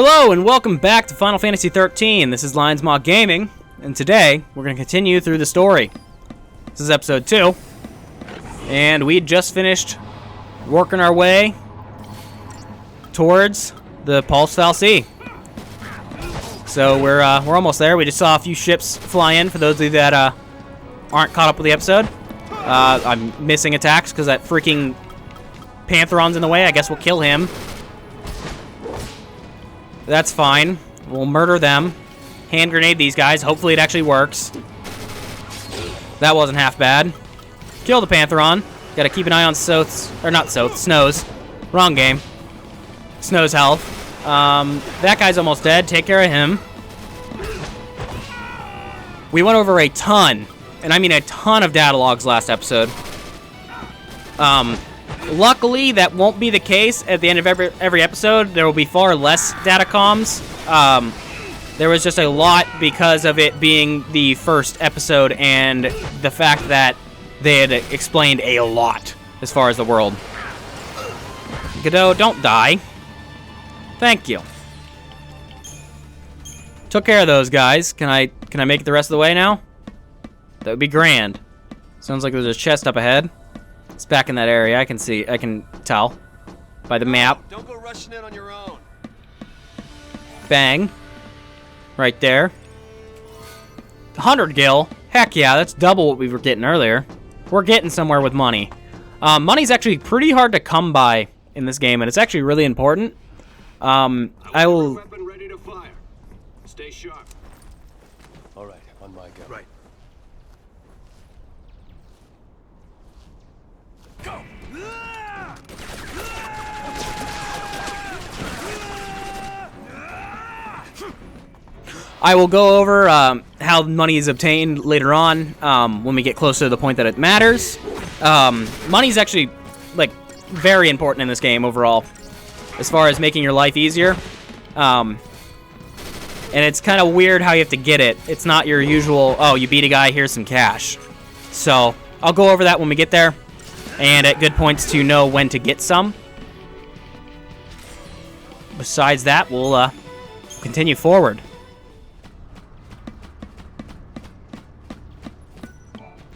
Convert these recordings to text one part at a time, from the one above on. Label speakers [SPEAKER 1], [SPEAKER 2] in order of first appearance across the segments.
[SPEAKER 1] Hello and welcome back to Final Fantasy XIII. This is Lion'sMawGaming, and today we're going to continue through the story. This is episode 2, and we just finished working our way towards the Fal'Cie. So we're almost there. We just saw a few ships fly in. For those of you that aren't caught up with the episode, I'm missing attacks because that freaking Pantheron's in the way. I guess we'll kill him. That's fine. We'll murder them. Hand grenade these guys. Hopefully it actually works. That wasn't half bad. Kill the Pantheron. Gotta keep an eye on Soth's, or not Soth, Snow's. Wrong game. Snow's health. That guy's almost dead. Take care of him. We went over a ton, and I mean a ton of data logs last episode. Luckily, that won't be the case at the end of every episode. There will be far less data comms. There was just a lot because of it being the first episode and the fact that they had explained a lot as far as the world. Godot, don't die. Thank you. Took care of those guys. Can I make it the rest of the way now? That would be grand. Sounds like there's a chest up ahead. It's back in that area. I can tell by the map.
[SPEAKER 2] Don't go rushing in on your own.
[SPEAKER 1] Bang. Right there. 100 gil. Heck yeah, that's double what we were getting earlier. We're getting somewhere with money. Money's actually pretty hard to come by in this game, and it's actually really important. I will.
[SPEAKER 3] Weapon ready to fire. Stay sharp.
[SPEAKER 2] All right, on my go.
[SPEAKER 3] Right.
[SPEAKER 2] Go.
[SPEAKER 1] I will go over how money is obtained later on when we get closer to the point that it matters. Money's actually like very important in this game overall, as far as making your life easier. And it's kind of weird how you have to get it. It's not your usual, oh, you beat a guy, here's some cash. So I'll go over that when we get there, and at good points to know when to get some. Besides that, we'll continue forward.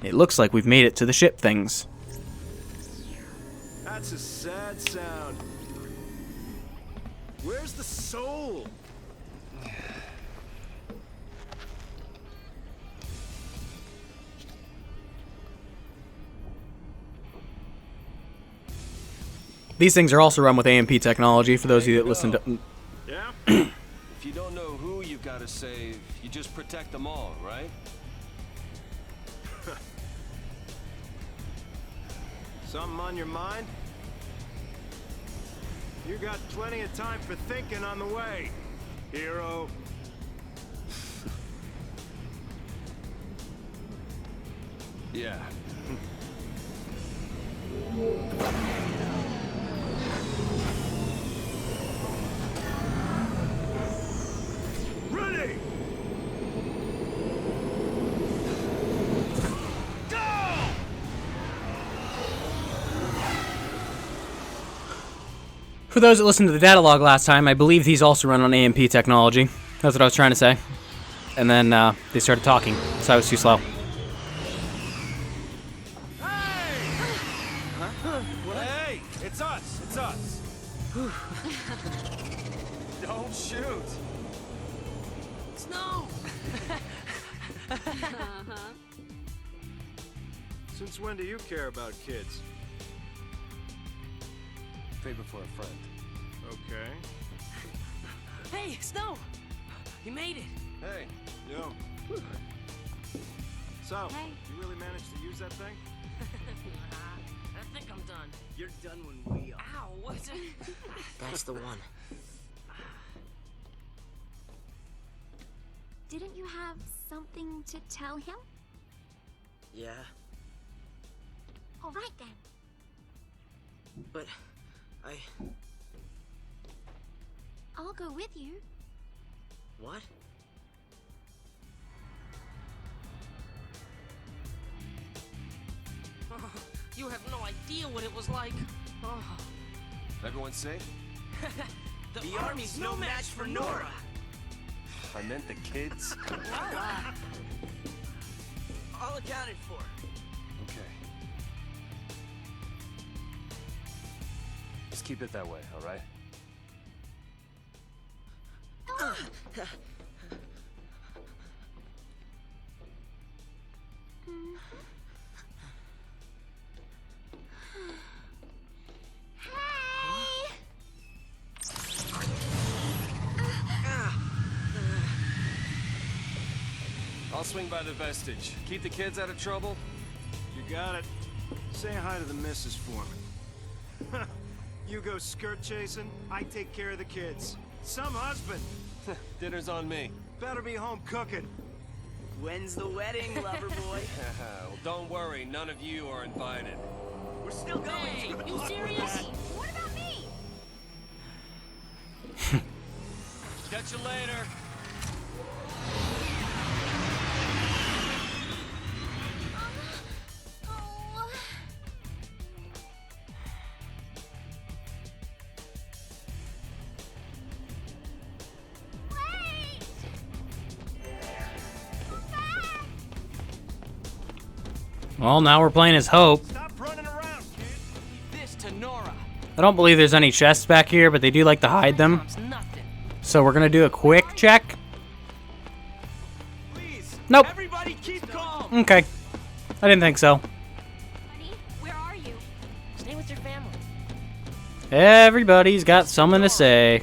[SPEAKER 1] It looks like we've made it to the ship things.
[SPEAKER 3] That's a sad sound. Where's the soul?
[SPEAKER 1] These things are also run with AMP technology, for those of you that listen to...
[SPEAKER 3] Yeah?
[SPEAKER 2] If you don't know who you've got to save, you just protect them all, right?
[SPEAKER 3] Something on your mind? You got plenty of time for thinking on the way, hero.
[SPEAKER 2] Yeah.
[SPEAKER 3] Ready!
[SPEAKER 1] For those that listened to the data log last time, I believe these also run on AMP technology. That's what I was trying to say. And then they started talking, so I was too slow.
[SPEAKER 2] Hey, it's us. It's us. Don't shoot.
[SPEAKER 4] Snow!
[SPEAKER 3] Since when do you care about kids?
[SPEAKER 2] Favor for a friend.
[SPEAKER 3] Okay.
[SPEAKER 4] Hey, Snow! You made it!
[SPEAKER 2] Hey.
[SPEAKER 3] Yo. So,
[SPEAKER 4] Hey.
[SPEAKER 3] you really managed to use that thing?
[SPEAKER 4] I think I'm done.
[SPEAKER 5] You're done when we are.
[SPEAKER 4] Ow, what's it?
[SPEAKER 5] That's the one.
[SPEAKER 6] Didn't you have something to tell him?
[SPEAKER 5] Yeah,
[SPEAKER 6] All right then.
[SPEAKER 5] but
[SPEAKER 6] I'll go with you.
[SPEAKER 5] What?
[SPEAKER 4] Oh, you have no idea what it was like. Oh.
[SPEAKER 2] Everyone safe?
[SPEAKER 5] The army's no match for Nora.
[SPEAKER 2] I meant the kids.
[SPEAKER 5] All accounted for.
[SPEAKER 2] Okay. Just keep it that way, all right? I'll swing by the vestige. Keep the kids out of trouble.
[SPEAKER 3] You got it. Say hi to the missus for me. You go skirt chasing, I take care of the kids. Some husband.
[SPEAKER 2] Dinner's on me.
[SPEAKER 3] Better be home cooking.
[SPEAKER 5] When's the wedding, lover boy?
[SPEAKER 2] Well, don't worry. None of you are invited.
[SPEAKER 5] We're still going.
[SPEAKER 4] Hey, you serious?
[SPEAKER 6] What about me?
[SPEAKER 2] Catch you later.
[SPEAKER 6] Oh. Wait! Back!
[SPEAKER 1] Well, now we're playing as Hope.
[SPEAKER 3] Stop running around, kid.
[SPEAKER 5] This to Nora.
[SPEAKER 1] I don't believe there's any chests back here, but they do like to hide them.
[SPEAKER 5] Mom's nothing.
[SPEAKER 1] So we're gonna do a quick check.
[SPEAKER 5] Please.
[SPEAKER 1] Nope.
[SPEAKER 5] Everybody keep calm.
[SPEAKER 1] Okay. I didn't think so.
[SPEAKER 6] Buddy, where are you?
[SPEAKER 4] Stay with your family.
[SPEAKER 1] Everybody's got something to say.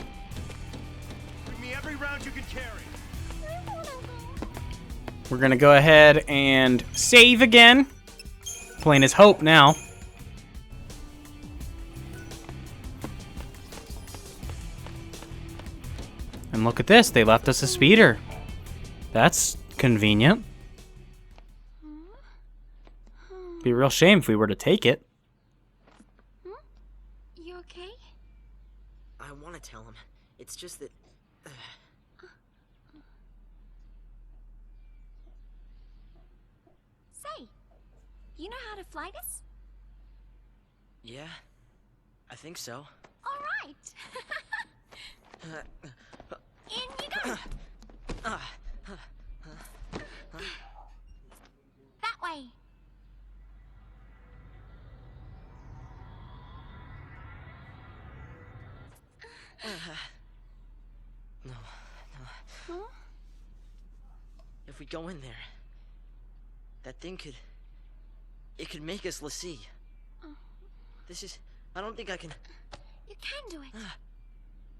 [SPEAKER 3] Bring me every round you can carry.
[SPEAKER 6] I wanna go.
[SPEAKER 1] We're gonna go ahead and save again. Playing as Hope now. And look at this, they left us a speeder. That's convenient. Be a real shame if we were to take it.
[SPEAKER 6] You okay?
[SPEAKER 5] I want to tell him. It's just that.
[SPEAKER 6] Say, you know how to fly this?
[SPEAKER 5] Yeah, I think so.
[SPEAKER 6] All right. In you go. That way.
[SPEAKER 5] If we go in there, that thing could. It could make us LaCie. This is. I don't think I can.
[SPEAKER 6] You can do it.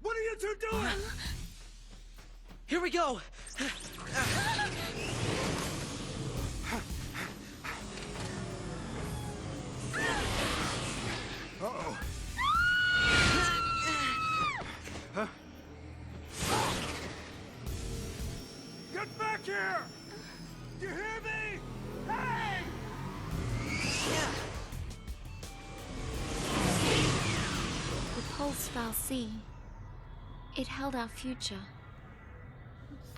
[SPEAKER 3] What are you two doing?
[SPEAKER 5] Here we go!
[SPEAKER 3] Uh-oh. Get back here! You hear me? Hey!
[SPEAKER 6] The pulse Fal'Cie. It held our future.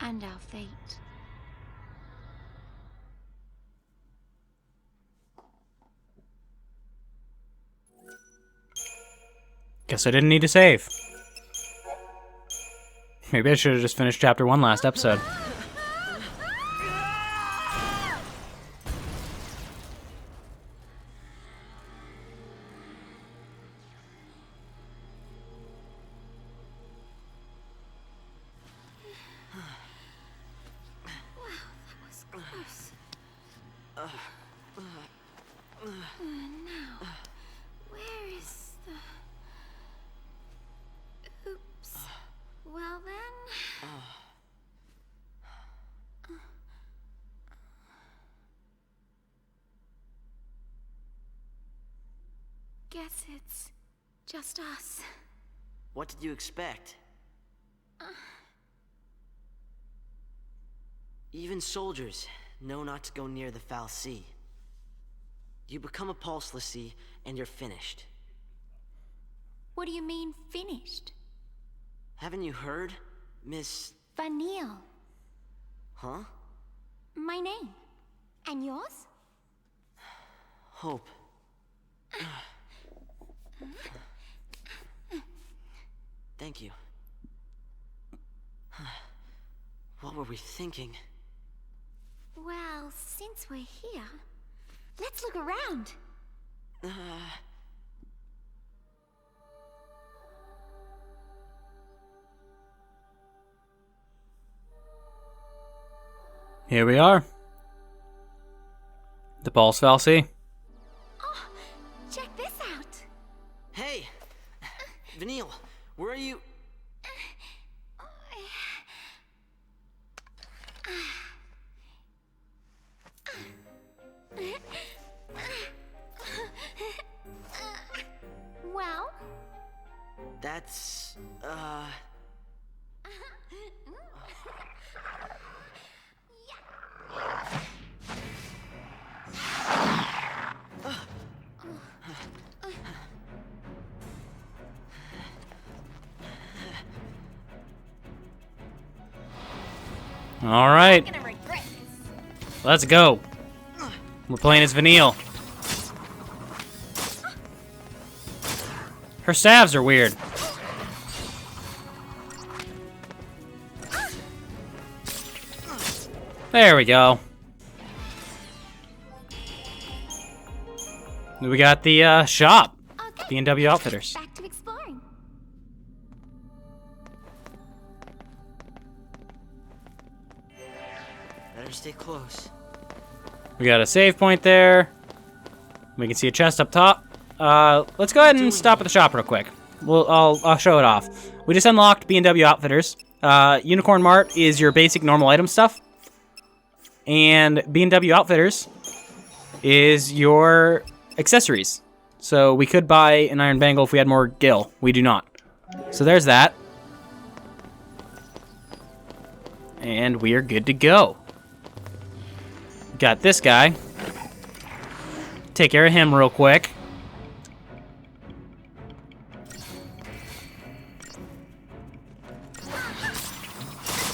[SPEAKER 6] And our fate.
[SPEAKER 1] Guess I didn't need to save. Maybe I should have just finished chapter 1 last episode.
[SPEAKER 6] Now, where is the... Oops. Well then... Guess it's just us.
[SPEAKER 5] What did you expect? Even soldiers know not to go near the Fal'Cie. You become a pulse, LaCie, and you're finished.
[SPEAKER 6] What do you mean, finished?
[SPEAKER 5] Haven't you heard, Miss...
[SPEAKER 6] Vanille.
[SPEAKER 5] Huh?
[SPEAKER 6] My name. And yours?
[SPEAKER 5] Hope. Thank you. What were we thinking?
[SPEAKER 6] Well, since we're here, let's look around.
[SPEAKER 1] Here we are. The Pulse Fal'Cie.
[SPEAKER 6] Oh, check this out.
[SPEAKER 5] Hey! Vanille, where are you?
[SPEAKER 6] Well?
[SPEAKER 5] That's,
[SPEAKER 1] All right,
[SPEAKER 6] Gonna regret this.
[SPEAKER 1] let's go. We're playing as Vanille. Her stabs are weird. There we go. We got the shop.
[SPEAKER 6] Okay.
[SPEAKER 1] B&W Outfitters.
[SPEAKER 6] Back to exploring.
[SPEAKER 5] better stay close.
[SPEAKER 1] We got a save point there. We can see a chest up top. Let's go ahead and stop at the shop real quick. I'll show it off. We just unlocked B&W Outfitters. Unicorn Mart is your basic normal item stuff. And B&W Outfitters is your accessories. So we could buy an iron bangle if we had more gil. We do not. So there's that. And we are good to go. Got this guy. Take care of him real quick.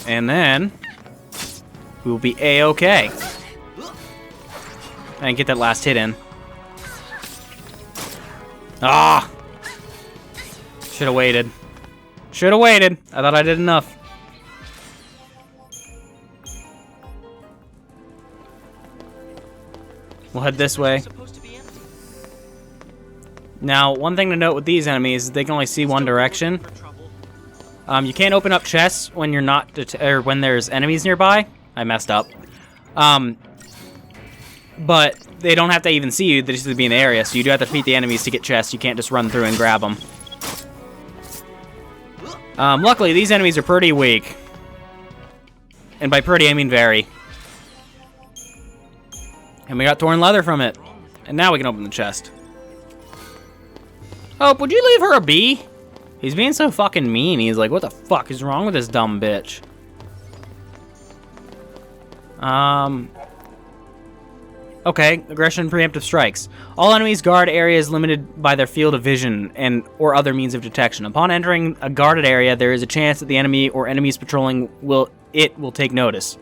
[SPEAKER 1] And then we will be A-okay. And get that last hit in. Ah! Should have waited. Should have waited. I thought I did enough. We'll head this way.
[SPEAKER 5] Supposed to be empty.
[SPEAKER 1] Now, one thing to note with these enemies is they can only see one direction. You can't open up chests when you're not, or when there's enemies nearby. I messed up. But they don't have to even see you; they just have to be in the area. So you do have to defeat the enemies to get chests. You can't just run through and grab them. Luckily, these enemies are pretty weak, and by pretty I mean very. And we got torn leather from it, and now we can open the chest. Oh, would you leave her a bee? He's being so fucking mean. He's like, what the fuck is wrong with this dumb bitch? Okay, aggression preemptive strikes. All enemies guard areas limited by their field of vision and or other means of detection. Upon entering a guarded area, there is a chance that the enemy or enemies patrolling will take notice.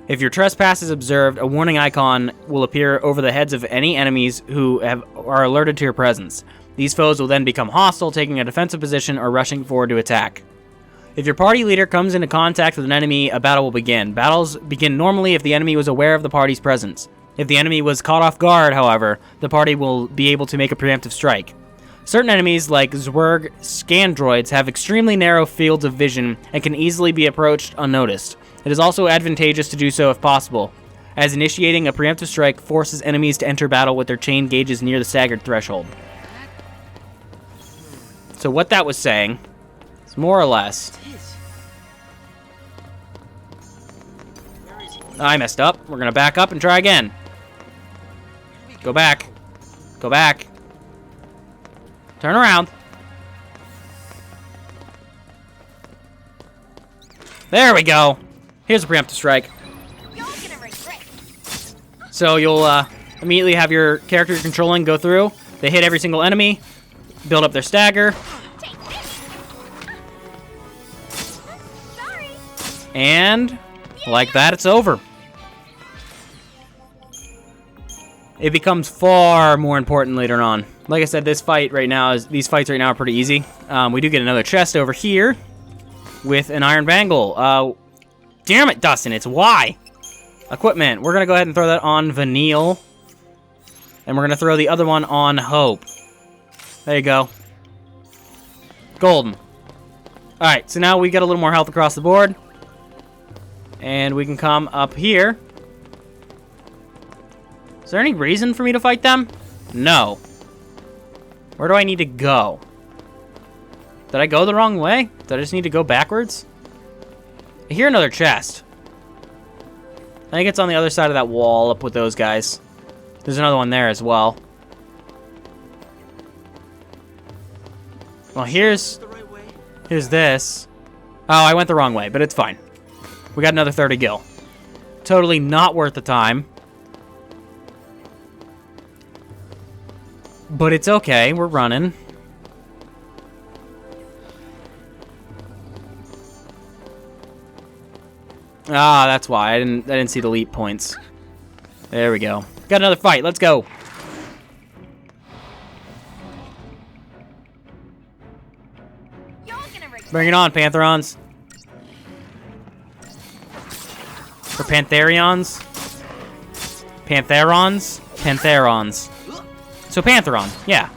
[SPEAKER 1] If your trespass is observed, a warning icon will appear over the heads of any enemies who are alerted to your presence. These foes will then become hostile, taking a defensive position or rushing forward to attack. If your party leader comes into contact with an enemy, a battle will begin. Battles begin normally if the enemy was aware of the party's presence. If the enemy was caught off guard, however, the party will be able to make a preemptive strike. Certain enemies, like Zwerg Scandroids, have extremely narrow fields of vision and can easily be approached unnoticed. It is also advantageous to do so if possible, as initiating a preemptive strike forces enemies to enter battle with their chain gauges near the staggered threshold. So what that was saying is more or less... I messed up. We're going to back up and try again. Go back. Go back. Turn around. There we go. Here's a preemptive strike.
[SPEAKER 6] You're gonna regret.
[SPEAKER 1] So you'll immediately have your character you're controlling go through. They hit every single enemy, build up their stagger,
[SPEAKER 6] Take this. Sorry.
[SPEAKER 1] and like that, it's over. It becomes far more important later on. Like I said, these fights right now are pretty easy. We do get another chest over here with an iron bangle. Damn it, Dustin, it's Y. Equipment. We're going to go ahead and throw that on Vanille. And we're going to throw the other one on Hope. There you go. Golden. Alright, so now we got a little more health across the board. And we can come up here. Is there any reason for me to fight them? No. Where do I need to go? Did I go the wrong way? Did I just need to go backwards? I hear another chest. I think it's on the other side of that wall up with those guys. There's another one there as well. Well, here's this. Oh, I went the wrong way, but it's fine. We got another 30 gil. Totally not worth the time. But it's okay, we're running. Ah, that's why. I didn't see the leap points. There we go. Got another fight, let's go. Bring it on, Pantherons. Or Pantherions. Pantherons? Pantherons. So Pantheron, yeah.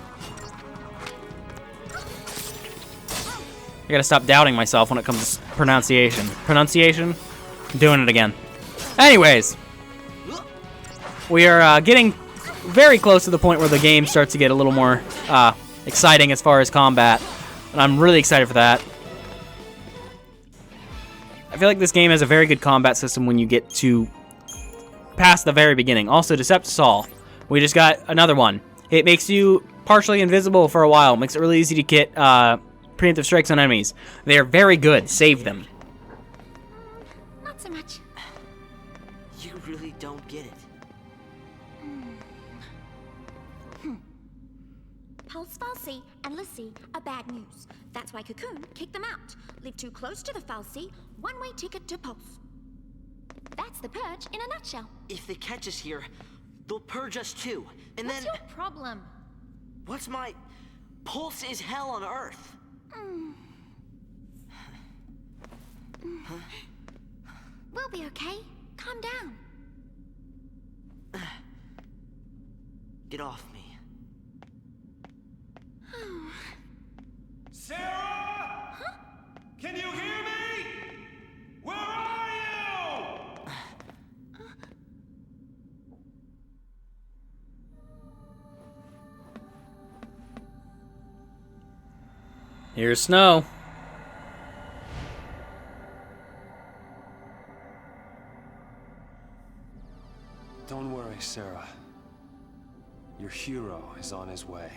[SPEAKER 1] I gotta stop doubting myself when it comes to pronunciation. Pronunciation? I'm doing it again. Anyways. We are getting very close to the point where the game starts to get a little more exciting as far as combat. And I'm really excited for that. I feel like this game has a very good combat system when you get to past the very beginning. Also, Deceptisol. We just got another one. It makes you partially invisible for a while. It makes it really easy to get preemptive strikes on enemies. They are very good. Save them.
[SPEAKER 6] Not so much.
[SPEAKER 5] You really don't get it.
[SPEAKER 6] Pulse, Fal'Cie, and Lassie are bad news. That's why Cocoon kicked them out. Live too close to the Fal'Cie, one-way ticket to Pulse. That's the purge in a nutshell.
[SPEAKER 5] If they catch us here, they'll purge us too. And
[SPEAKER 6] What's
[SPEAKER 5] then...
[SPEAKER 6] your problem?
[SPEAKER 5] What's my... Pulse is hell on Earth.
[SPEAKER 6] We'll be okay. Calm down.
[SPEAKER 5] Get off me.
[SPEAKER 2] Sarah? Huh? Can you hear me? Where are you?
[SPEAKER 1] Here's Snow.
[SPEAKER 2] Don't worry, Sarah. Your hero is on his way.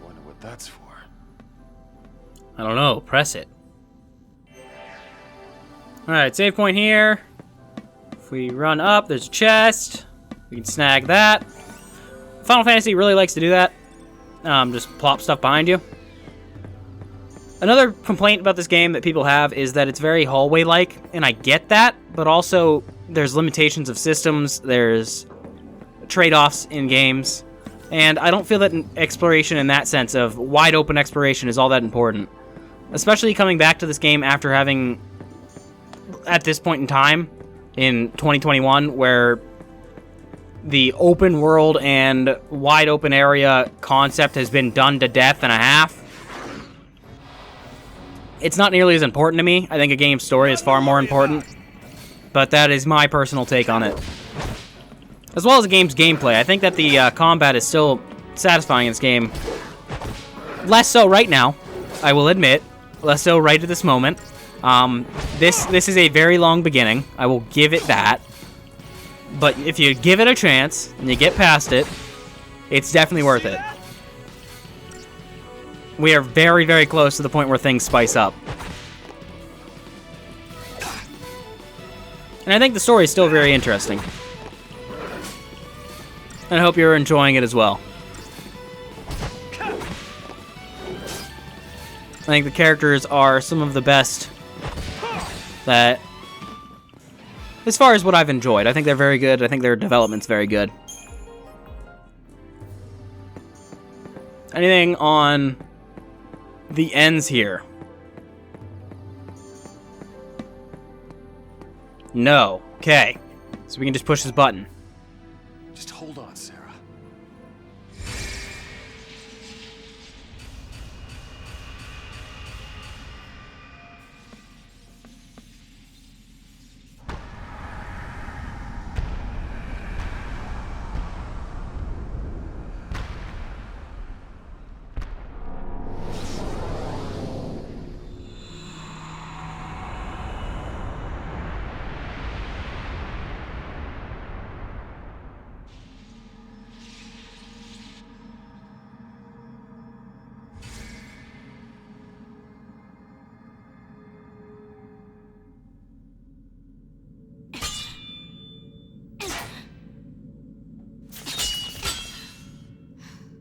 [SPEAKER 2] Wonder what that's for.
[SPEAKER 1] I don't know. Press it. Alright, save point here. If we run up, there's a chest. We can snag that. Final Fantasy really likes to do that. Just plop stuff behind you. Another complaint about this game that people have is that it's very hallway-like, and I get that, but also there's limitations of systems, there's trade-offs in games, and I don't feel that exploration in that sense of wide-open exploration is all that important. Especially coming back to this game after having, at this point in time, in 2021, where the open world and wide open area concept has been done to death and a half. It's not nearly as important to me. I think a game's story is far more important. But that is my personal take on it. As well as the game's gameplay. I think that the combat is still satisfying in this game. Less so right now, I will admit. Less so right at this moment. This is a very long beginning. I will give it that. But if you give it a chance, and you get past it, it's definitely worth it. We are very, very close to the point where things spice up. And I think the story is still very interesting. And I hope you're enjoying it as well. I think the characters are some of the best that... As far as what I've enjoyed, I think they're very good. I think their development's very good. Anything on the ends here? No. Okay. So we can just push this button.
[SPEAKER 2] Just hold on, Sarah.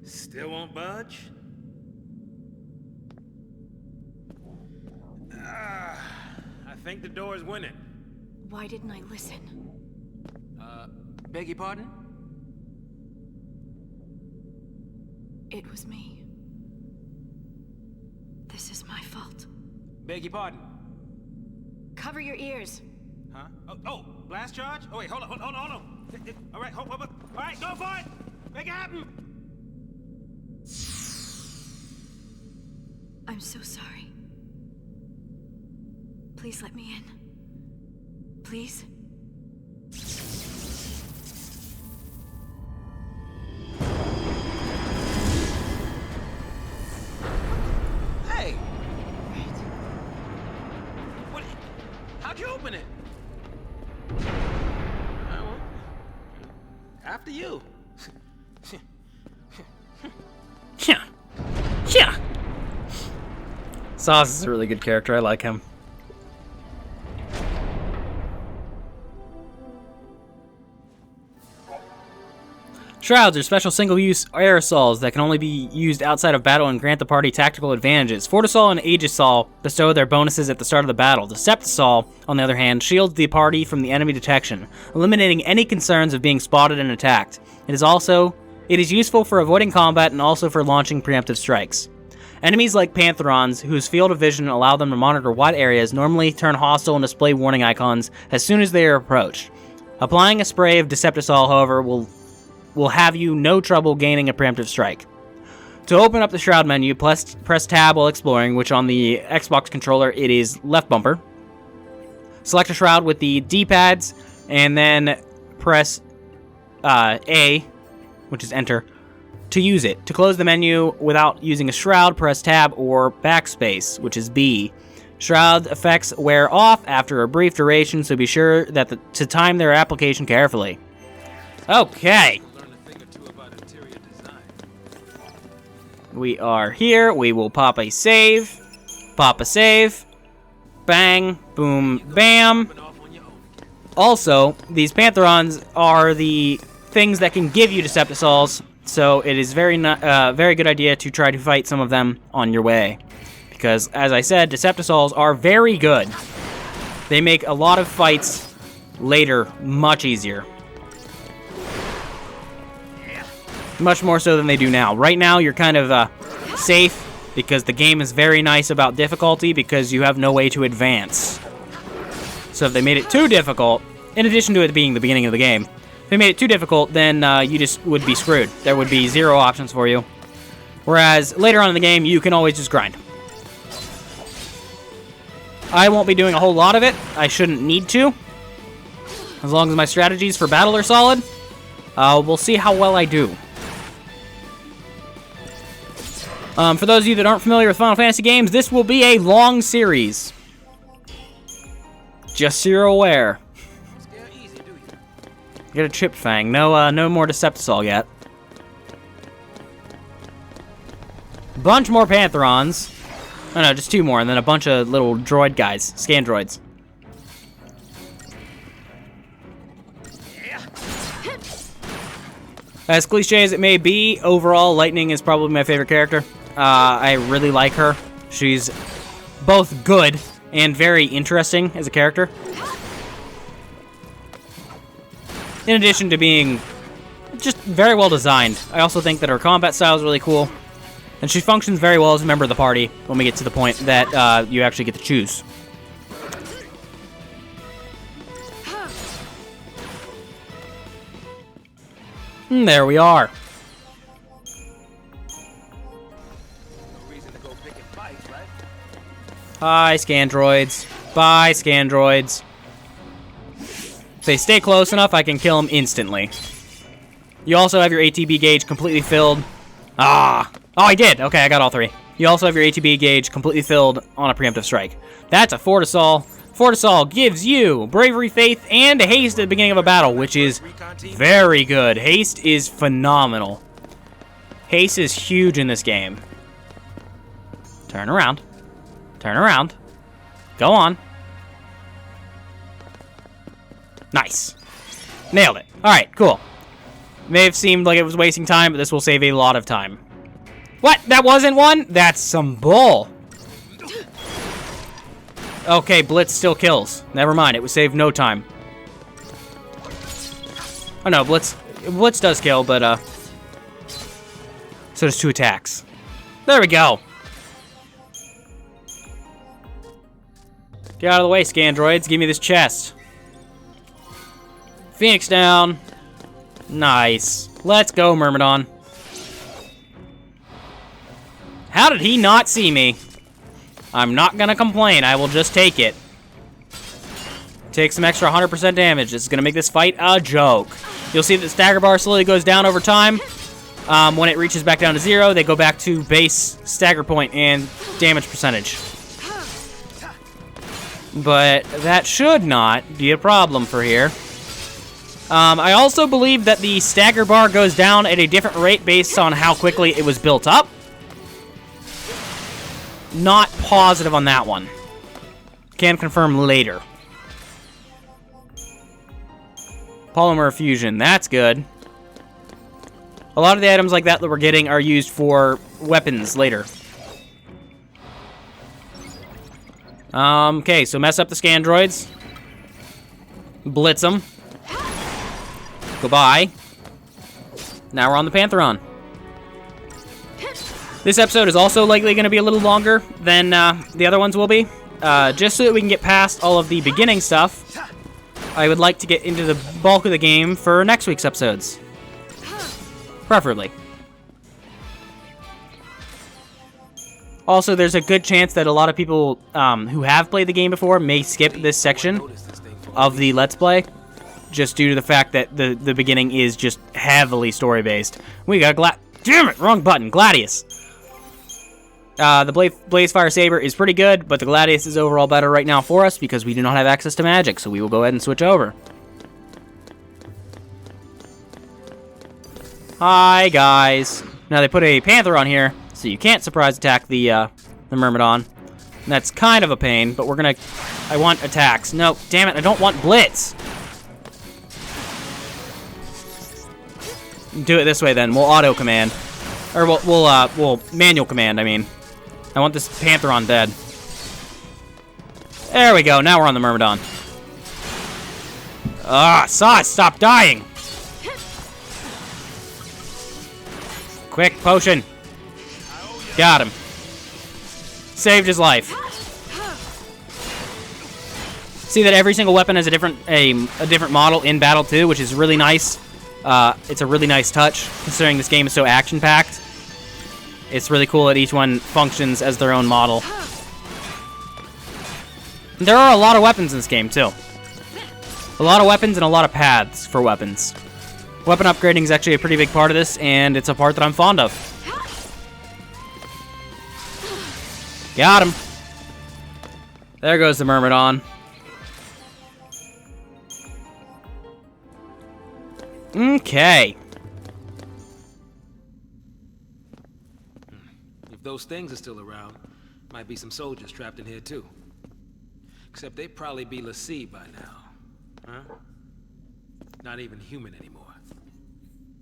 [SPEAKER 3] Still won't budge? I think the door's winning.
[SPEAKER 7] Why didn't I listen?
[SPEAKER 3] Beg your pardon?
[SPEAKER 7] It was me. This is my fault.
[SPEAKER 3] Beg your pardon?
[SPEAKER 7] Cover your ears.
[SPEAKER 3] Huh? Oh, blast charge? Oh, wait, hold on. All right, hold. All right, go for it! Make it happen!
[SPEAKER 7] I'm so sorry. Please let me in. Please?
[SPEAKER 3] Hey! What? How'd you open it? After you.
[SPEAKER 1] Yeah. Yeah. Sauce is a really good character. I like him. Shrouds are special single-use aerosols that can only be used outside of battle and grant the party tactical advantages. Fortisol and Aegisol bestow their bonuses at the start of the battle. Deceptisol, on the other hand, shields the party from the enemy detection, eliminating any concerns of being spotted and attacked. It is useful for avoiding combat and also for launching preemptive strikes. Enemies like Pantherons, whose field of vision allow them to monitor wide areas, normally turn hostile and display warning icons as soon as they are approached. Applying a spray of Deceptisol, however, will have you no trouble gaining a preemptive strike. To open up the Shroud menu, press Tab while exploring, which on the Xbox controller it is left bumper. Select a Shroud with the D-pads, and then press A, which is Enter, to use it. To close the menu without using a Shroud, press Tab or Backspace, which is B. Shroud effects wear off after a brief duration, so be sure that to time their application carefully. Okay. We are here. We will pop a save. Pop a save. Bang. Boom. Bam. Also, these Pantherons are the things that can give you Deceptisols, so it is very good idea to try to fight some of them on your way. Because, as I said, Deceptisols are very good. They make a lot of fights later much easier. Much more so than they do now. Right now, you're kind of safe because the game is very nice about difficulty because you have no way to advance. So if they made it too difficult, in addition to it being the beginning of the game, if they made it too difficult, then you just would be screwed. There would be zero options for you. Whereas later on in the game, you can always just grind. I won't be doing a whole lot of it. I shouldn't need to. As long as my strategies for battle are solid, we'll see how well I do. For those of you that aren't familiar with Final Fantasy games, this will be a long series. Just so you're aware. Get a Chip Fang. No more Deceptisol yet. Bunch more Pantherons. Oh no, just 2 more, and then a bunch of little droid guys. Scan droids. As cliche as it may be, overall, Lightning is probably my favorite character. I really like her. She's both good and very interesting as a character. In addition to being just very well designed. I also think that her combat style is really cool. And she functions very well as a member of the party when we get to the point that you actually get to choose. And there we are. Hi, Scandroids. Bye, Scandroids. If they stay close enough, I can kill them instantly. You also have your ATB gauge completely filled. Ah! Oh, I did! Okay, I got all three. You also have your ATB gauge completely filled on a preemptive strike. That's a Fortisol. Fortisol gives you Bravery, Faith, and Haste at the beginning of a battle, which is very good. Haste is phenomenal. Haste is huge in this game. Turn around. Turn around. Go on. Nice. Nailed it. Alright, cool. May have seemed like it was wasting time, but this will save a lot of time. What? That wasn't one? That's some bull. Okay, Blitz still kills. Never mind, it would save no time. Oh no, Blitz does kill, but so does 2 attacks. There we go. Get out of the way, Scandroids. Give me this chest. Phoenix down. Nice. Let's go, Myrmidon. How did he not see me? I'm not gonna complain. I will just take it. Take some extra 100% damage. This is gonna make this fight a joke. You'll see that the stagger bar slowly goes down over time. When it reaches back down to 0, they go back to base stagger point and damage percentage. But that should not be a problem for here. I also believe that the stagger bar goes down at a different rate based on how quickly it was built up. Not positive on that one. Can confirm later. Polymer fusion, that's good. A lot of the items like that we're getting are used for weapons later. Okay, so mess up the Scandroids. Blitz them. Goodbye. Now we're on the Pantheron. This episode is also likely going to be a little longer than the other ones will be. Just so that we can get past all of the beginning stuff, I would like to get into the bulk of the game for next week's episodes. Preferably. Also, there's a good chance that a lot of people who have played the game before may skip this section of the Let's Play, just due to the fact that the beginning is just heavily story-based. We got damn it, wrong button, Gladius. The Blazefire Saber is pretty good, but the Gladius is overall better right now for us because we do not have access to magic, so we will go ahead and switch over. Hi, guys. Now, they put a Panther on here, so you can't surprise attack the Myrmidon. And that's kind of a pain, but we're gonna... I want attacks. No, damn it, I don't want Blitz. Do it this way, then. We'll auto-command. Or we'll manual command, I mean. I want this Pantheron dead. There we go. Now we're on the Myrmidon. Ah, Sauce, stop dying. Quick, potion. Got him. Saved his life. See that every single weapon has a different model in battle too, which is really nice. It's a really nice touch, considering this game is so action-packed. It's really cool that each one functions as their own model. There are a lot of weapons in this game, too. A lot of weapons and a lot of paths for weapons. Weapon upgrading is actually a pretty big part of this, and it's a part that I'm fond of. Got him. There goes the Myrmidon. Okay.
[SPEAKER 8] If those things are still around, might be some soldiers trapped in here too. Except they'd probably be LaCie by now. Huh? Not even human anymore.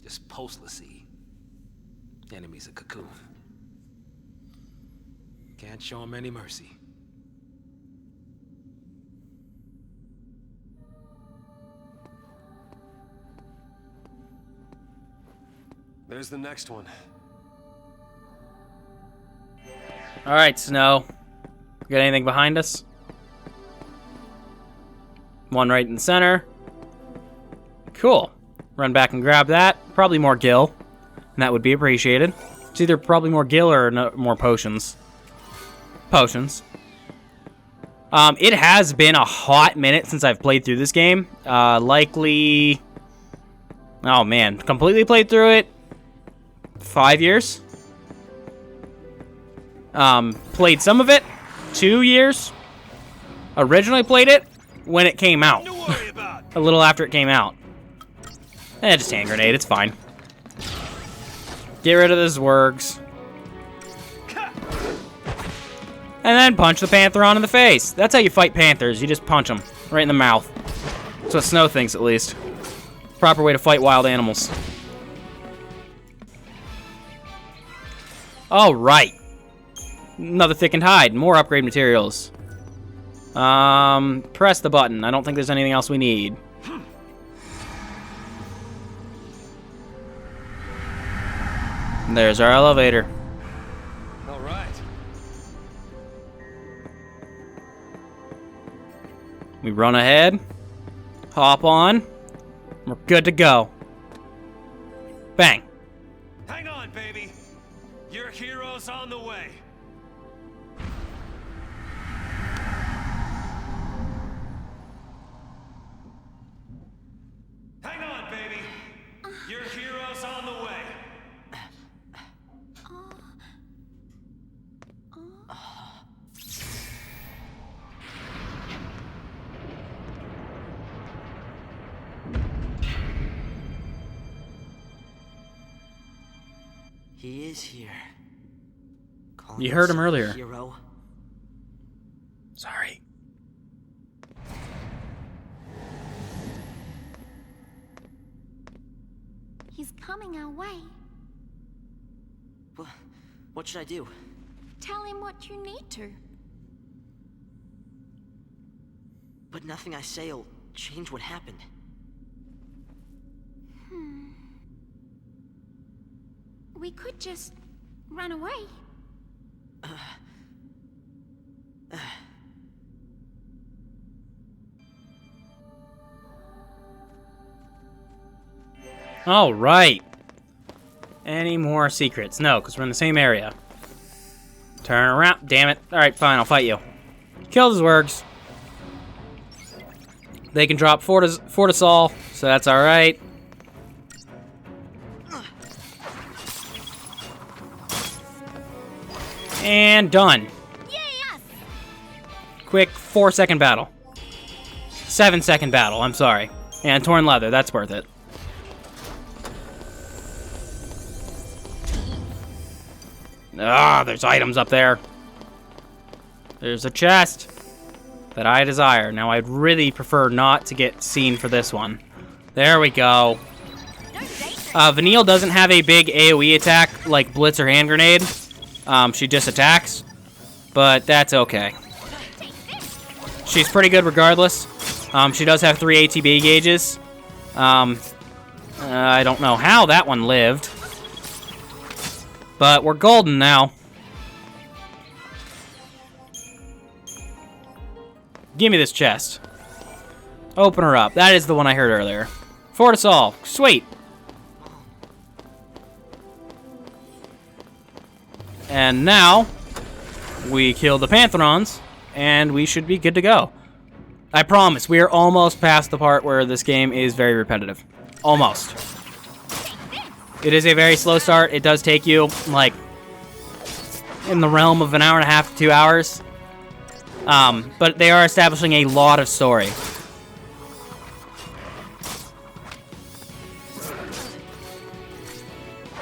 [SPEAKER 8] Just post-LaCie. Enemies of Cocoon. Can't show them any mercy.
[SPEAKER 3] There's the next one.
[SPEAKER 1] Alright, Snow. Got anything behind us? One right in the center. Cool. Run back and grab that. Probably more gil. And that would be appreciated. It's either probably more gil or more potions. Potions. It has been a hot minute since I've played through this game. Likely... Oh, man. Completely played through it. 5 years. Played some of it. 2 years. Originally played it when it came out. A little after it came out. Just hand grenade. It's fine. Get rid of the Zwergs. And then punch the Pantheron in the face. That's how you fight Panthers. You just punch them. Right in the mouth. That's what Snow thinks, at least. Proper way to fight wild animals. Alright. Another thickened hide. More upgrade materials. Press the button. I don't think there's anything else we need. There's our elevator.
[SPEAKER 2] All right.
[SPEAKER 1] We run ahead. Hop on. We're good to go. Bang.
[SPEAKER 2] Hang on, baby. Your hero's on the way. Hang on, baby. Your hero's on the way.
[SPEAKER 5] He is here. Calling
[SPEAKER 1] You heard him
[SPEAKER 5] himself
[SPEAKER 1] earlier.
[SPEAKER 5] Hero.
[SPEAKER 1] Sorry.
[SPEAKER 6] He's coming our way.
[SPEAKER 5] What should I do?
[SPEAKER 6] Tell him what you need to.
[SPEAKER 5] But nothing I say'll change what happened.
[SPEAKER 6] We could just run away.
[SPEAKER 1] All right. Any more secrets? No, because we're in the same area. Turn around. Damn it. All right, fine. I'll fight you. Kill the Zwergs. They can drop Fortisol, so that's all right. And done.
[SPEAKER 6] Yes!
[SPEAKER 1] Quick 4-second battle. 7-second battle, I'm sorry. And torn leather, that's worth it. Ah, there's items up there. There's a chest that I desire. Now, I'd really prefer not to get seen for this one. There we go. Vanille doesn't have a big AoE attack like Blitz or Hand Grenade. She just attacks, but that's okay. She's pretty good regardless. She does have 3 ATB gauges. I don't know how that one lived, but we're golden now. Give me this chest. Open her up. That is the one I heard earlier. Fortisol. Sweet. And now, we kill the Pantherons, and we should be good to go. I promise, we are almost past the part where this game is very repetitive. Almost. It is a very slow start. It does take you, like, in the realm of an hour and a half to 2 hours. But they are establishing a lot of story.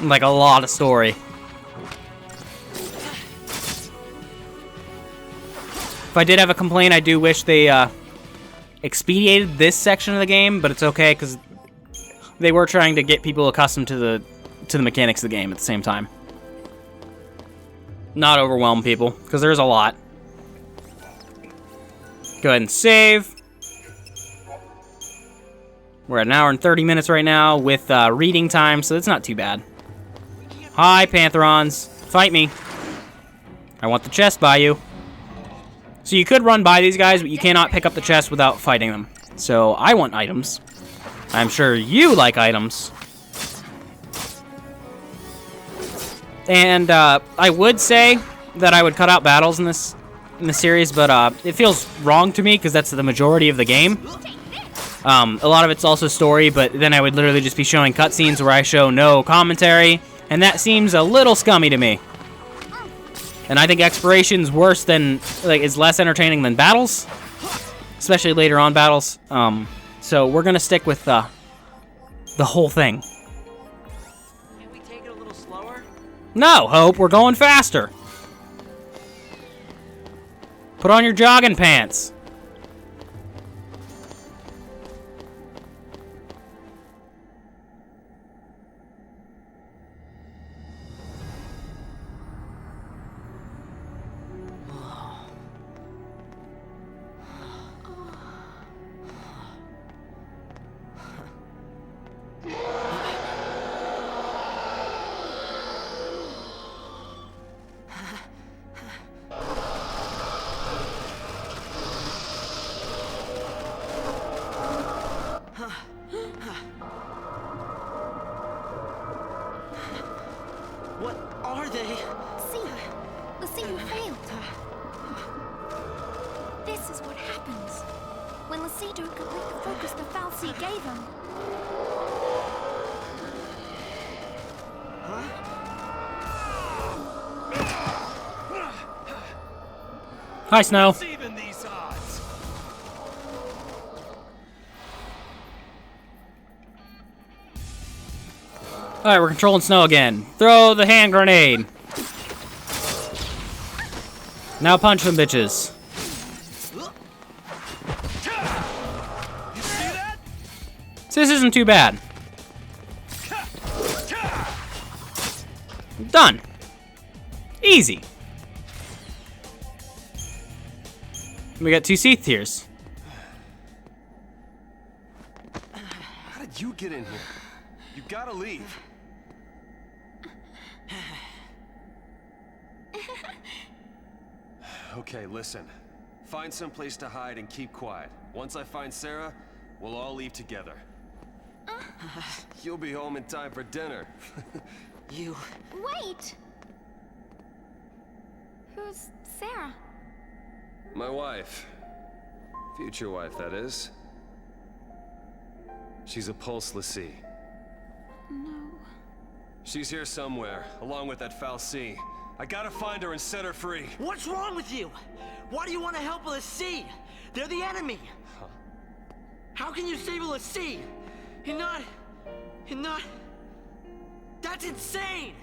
[SPEAKER 1] Like, a lot of story. If I did have a complaint, I do wish they expedited this section of the game, but it's okay because they were trying to get people accustomed to the mechanics of the game at the same time. Not overwhelm people, because there's a lot. Go ahead and save. We're at 1 hour and 30 minutes right now with reading time, so it's not too bad. Hi, Pantherons. Fight me. I want the chest by you. So you could run by these guys, but you cannot pick up the chest without fighting them. So I want items. I'm sure you like items. And I would say that I would cut out battles in this series, but it feels wrong to me because that's the majority of the game. A lot of it's also story, but then I would literally just be showing cutscenes where I show no commentary, and that seems a little scummy to me. And I think exploration's worse than, like, is less entertaining than battles, especially later on battles. So we're gonna stick with the whole thing.
[SPEAKER 5] Can we take it a little slower?
[SPEAKER 1] No, Hope, we're going faster. Put on your jogging pants.
[SPEAKER 5] What are they?
[SPEAKER 6] See, you failed. This is what happens when Lassie don't complete the focus the Fal'Cie gave him.
[SPEAKER 1] Hi, Snow.
[SPEAKER 2] What's even these odds?
[SPEAKER 1] Alright, we're controlling Snow again. Throw the hand grenade. Now punch them bitches.
[SPEAKER 2] You see that?
[SPEAKER 1] So this isn't too bad. Done. Easy. We got 2 Seath tiers.
[SPEAKER 3] How did you get in here? You gotta leave. Okay, listen. Find some place to hide and keep quiet. Once I find Sarah, we'll all leave together. You'll be home in time for dinner.
[SPEAKER 5] You...
[SPEAKER 6] Wait! Who's Sarah?
[SPEAKER 3] My wife. Future wife, that is. She's a Pulse Lassie.
[SPEAKER 6] No.
[SPEAKER 3] She's here somewhere, along with that Fal'Cie. I gotta find her and set her free.
[SPEAKER 5] What's wrong with you? Why do you want to help a Lassie? They're the enemy.
[SPEAKER 3] Huh?
[SPEAKER 5] How can you save a Lassie? You're not... That's insane!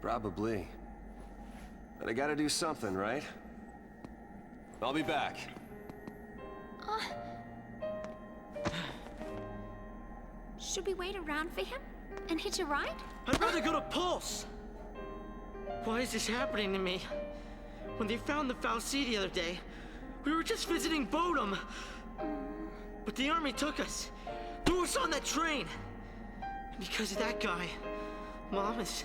[SPEAKER 3] Probably. But I gotta do something, right? I'll be back.
[SPEAKER 6] Should we wait around for him and hitch a ride?
[SPEAKER 5] I'd rather go to Pulse! Why is this happening to me? When they found the Fal'Cie the other day, we were just visiting Bodum. But the army took us, threw us on that train. And because of that guy, Mom is...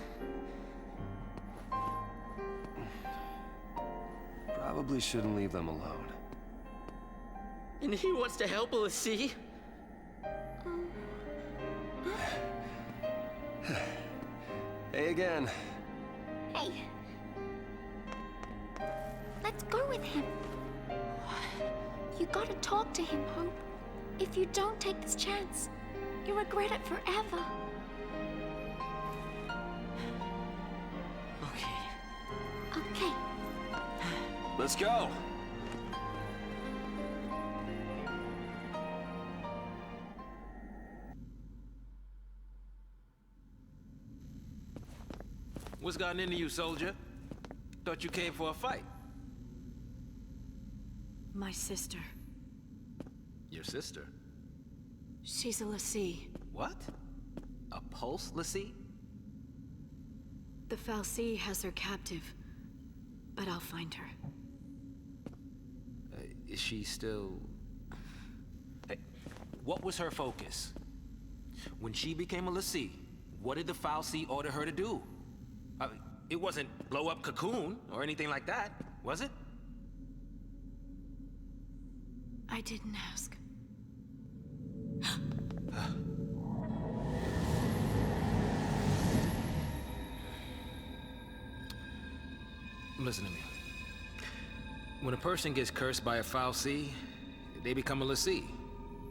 [SPEAKER 3] Probably shouldn't leave them alone.
[SPEAKER 5] And he wants to help a Lassie?
[SPEAKER 3] Hey again.
[SPEAKER 6] Hey. Let's go with him. You gotta talk to him, Hope. If you don't take this chance, you'll regret it forever.
[SPEAKER 5] Okay.
[SPEAKER 6] Okay.
[SPEAKER 3] Let's go.
[SPEAKER 8] What's gotten into you, soldier? Thought you came for a fight.
[SPEAKER 7] My sister.
[SPEAKER 8] Your sister?
[SPEAKER 7] She's a Lassie.
[SPEAKER 8] What? A Pulse Lassie?
[SPEAKER 7] The Fal'Cie has her captive, but I'll find her.
[SPEAKER 8] Is she still... Hey, what was her focus? When she became a Lassie, what did the Fal'Cie order her to do? It wasn't blow up Cocoon or anything like that, was it?
[SPEAKER 7] I didn't ask.
[SPEAKER 8] Listen to me. When a person gets cursed by a Fal'Cie, they become a Lion'sMawGaming,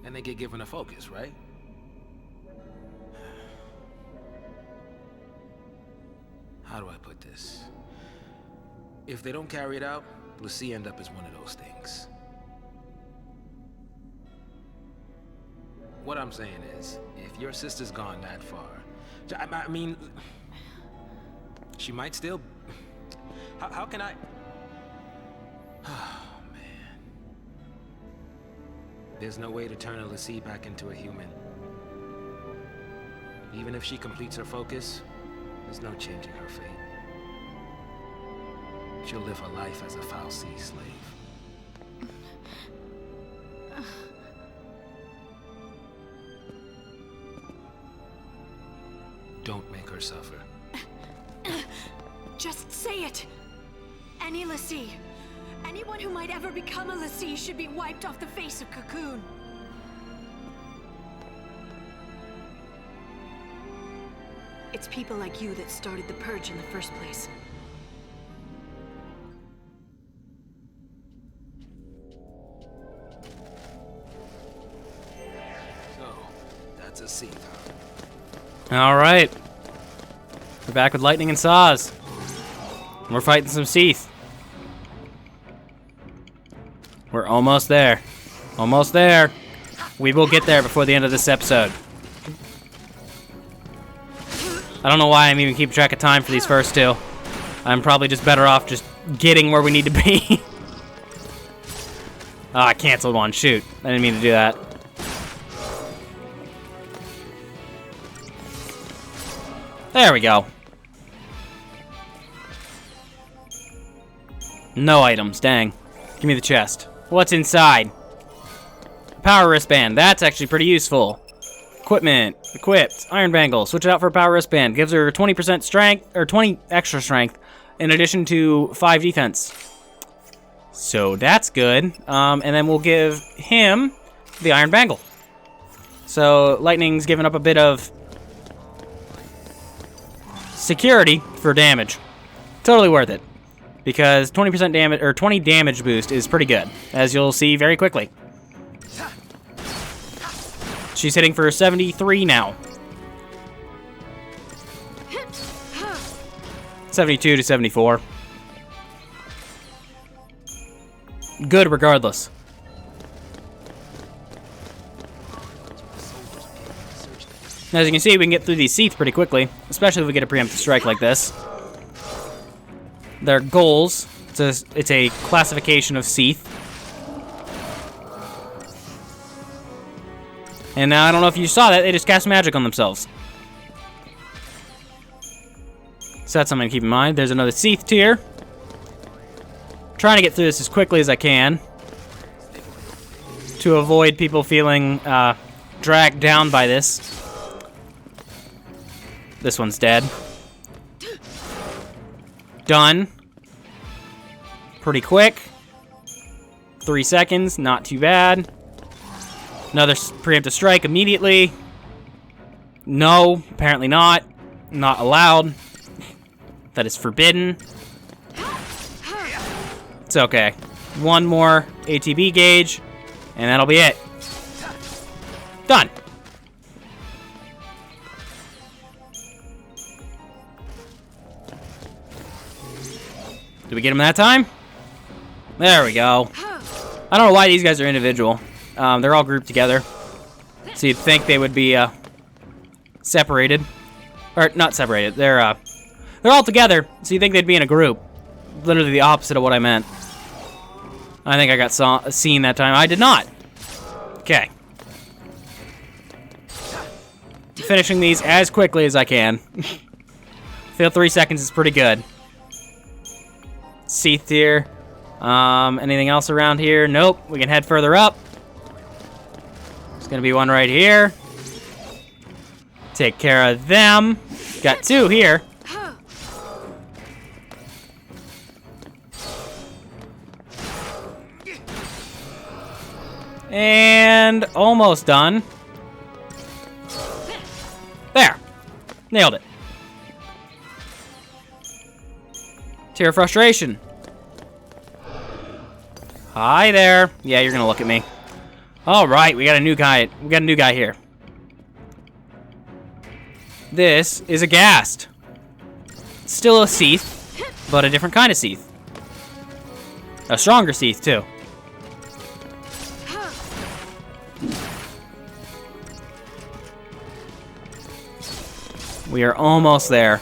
[SPEAKER 8] and they get given a focus, right? How do I put this? If they don't carry it out, Lion'sMawGaming end up as one of those things. What I'm saying is, if your sister's gone that far, I mean, she might still... How can I... Oh, man. There's no way to turn a Lion'sMawGaming back into a human. Even if she completes her focus, there's no changing her fate. She'll live her life as a Fal'Cie slave. Don't make her suffer.
[SPEAKER 7] Just say it! Any Lion'sMawGaming, anyone who might ever become a Lion'sMawGaming should be wiped off the face of Cocoon. It's people like you that started the Purge in the first place.
[SPEAKER 8] So, that's a seat, huh?
[SPEAKER 1] All right. We're back with lightning and saws. We're fighting some XIII. We're almost there. Almost there. We will get there before the end of this episode. I don't know why I'm even keeping track of time for these first two. I'm probably just better off just getting where we need to be. Oh, I canceled one. Shoot. I didn't mean to do that. There we go. No items, dang. Give me the chest. What's inside? Power wristband. That's actually pretty useful. Equipment. Equipped. Iron bangle. Switch it out for a power wristband. Gives her 20% strength, or 20 extra strength, in addition to 5 defense. So that's good. And then we'll give him the iron bangle. So Lightning's given up a bit of security for damage. Totally worth it. Because 20% damage, or 20 damage boost is pretty good, as you'll see very quickly. She's hitting for 73 now. 72 to 74. Good regardless. As you can see, we can get through these XIII pretty quickly, especially if we get a preemptive strike like this. Their goals, it's a classification of XIII. And now, I don't know if you saw that, they just cast magic on themselves. So that's something to keep in mind. There's another XIII tier. Trying to get through this as quickly as I can to avoid people feeling dragged down by this. This one's dead. Done. Pretty quick. 3 seconds, not too bad. Another preemptive strike immediately. No, apparently not. Not allowed. That is forbidden. It's okay. One more ATB gauge, and that'll be it. Done. Did we get him that time? There we go. I don't know why these guys are individual. They're all grouped together. So you'd think they would be separated. Or, not separated. They're all together, so you'd think they'd be in a group. Literally the opposite of what I meant. I think I got seen that time. I did not. Okay. Finishing these as quickly as I can. Feel 3 seconds is pretty good. XIII tier. Anything else around here? Nope. We can head further up. There's gonna be one right here. Take care of them. Got 2 here. And almost done. There. Nailed it. Tear of frustration. Hi there. Yeah, you're gonna look at me. All right, we got a new guy. We got a new guy here. This is a ghast. Still a Seath, but a different kind of Seath. A stronger Seath too. We are almost there.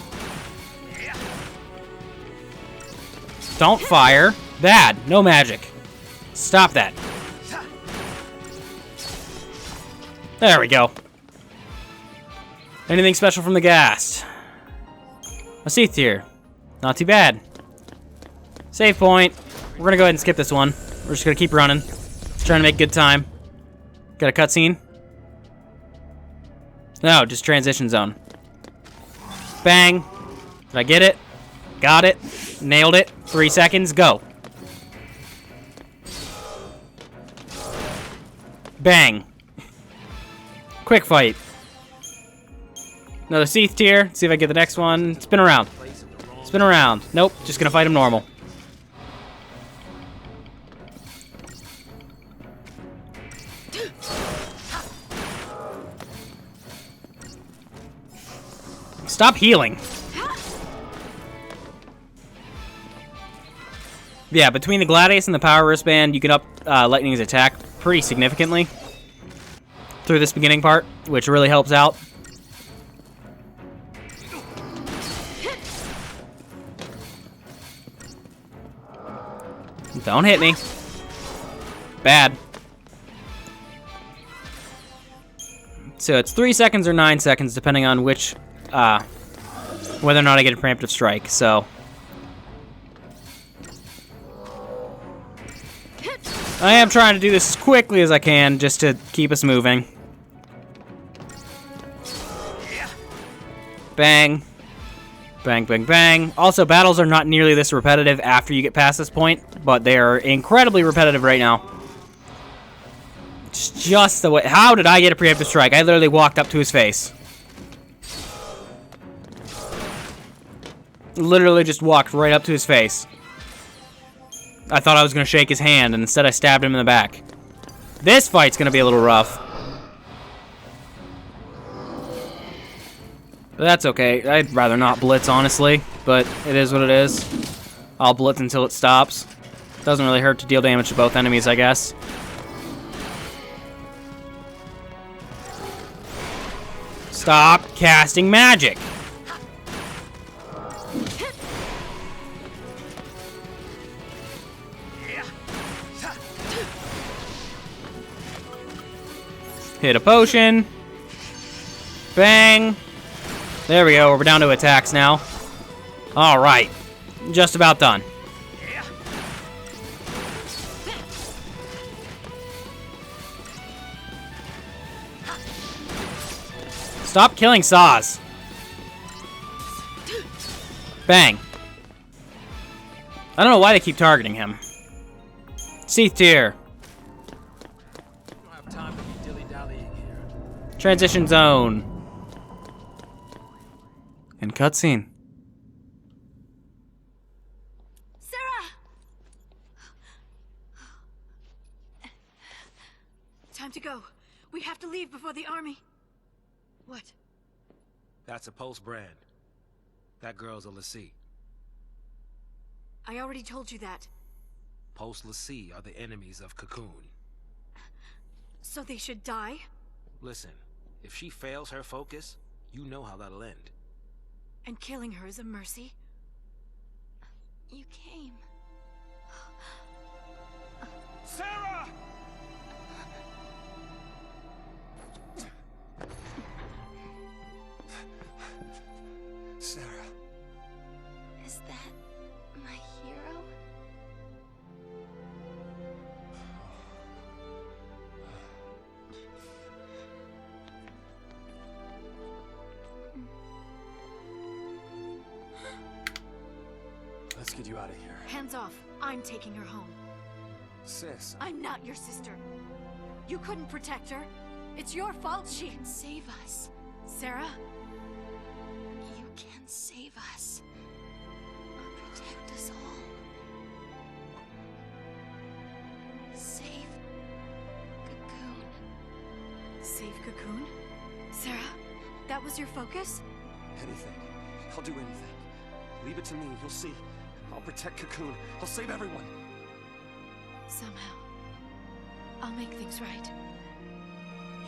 [SPEAKER 1] Don't fire. Bad. No magic. Stop that. There we go. Anything special from the ghast? A Seath here. Not too bad. Save point. We're gonna go ahead and skip this one. We're just gonna keep running. Trying to make good time. Got a cutscene? No, just transition zone. Bang. Did I get it? Got it. Nailed it. 3 seconds. Go. Bang. Quick fight. Another Seath tier. See if I get the next one. Spin around. Spin around. Nope. Just gonna fight him normal. Stop healing. Yeah, between the Gladius and the Power Wristband, you can up Lightning's attack pretty significantly through this beginning part, which really helps out. Don't hit me. Bad. So it's 3 seconds or 9 seconds, depending on which, whether or not I get a preemptive strike, so. I am trying to do this as quickly as I can, just to keep us moving. Bang. Bang, bang, bang. Also, battles are not nearly this repetitive after you get past this point, but they are incredibly repetitive right now. It's just the way. How did I get a preemptive strike? I literally walked up to his face. Literally just walked right up to his face. I thought I was going to shake his hand, and instead I stabbed him in the back. This fight's going to be a little rough. But that's okay. I'd rather not blitz, honestly, but it is what it is. I'll blitz until it stops. Doesn't really hurt to deal damage to both enemies, I guess. Stop casting magic! Hit a potion. Bang. There we go. We're down to attacks now. All right. Just about done. Stop killing Saws. Bang. I don't know why they keep targeting him. Seath tier. Transition zone. And cutscene.
[SPEAKER 7] Sarah! Time to go. We have to leave before the army. What?
[SPEAKER 8] That's a Pulse brand. That girl's a Lion'sMawGaming.
[SPEAKER 7] I already told you that.
[SPEAKER 8] Pulse Lion'sMawGaming are the enemies of Cocoon.
[SPEAKER 7] So they should die?
[SPEAKER 8] Listen, if she fails her focus, you know how that'll end.
[SPEAKER 7] And killing her is a mercy? You came.
[SPEAKER 2] Sarah! Sarah.
[SPEAKER 6] Is that my hero?
[SPEAKER 3] Let's get you out of here.
[SPEAKER 7] Hands off. I'm taking her home.
[SPEAKER 3] Sis,
[SPEAKER 7] I'm not your sister. You couldn't protect her. It's your fault she can save us. Sarah? You can save us. Protect us all. Save Cocoon. Save Cocoon? Sarah, that was your focus?
[SPEAKER 2] Anything. I'll do anything. Leave it to me, you'll see. I'll protect Cocoon. I'll save everyone.
[SPEAKER 7] Somehow, I'll make things right.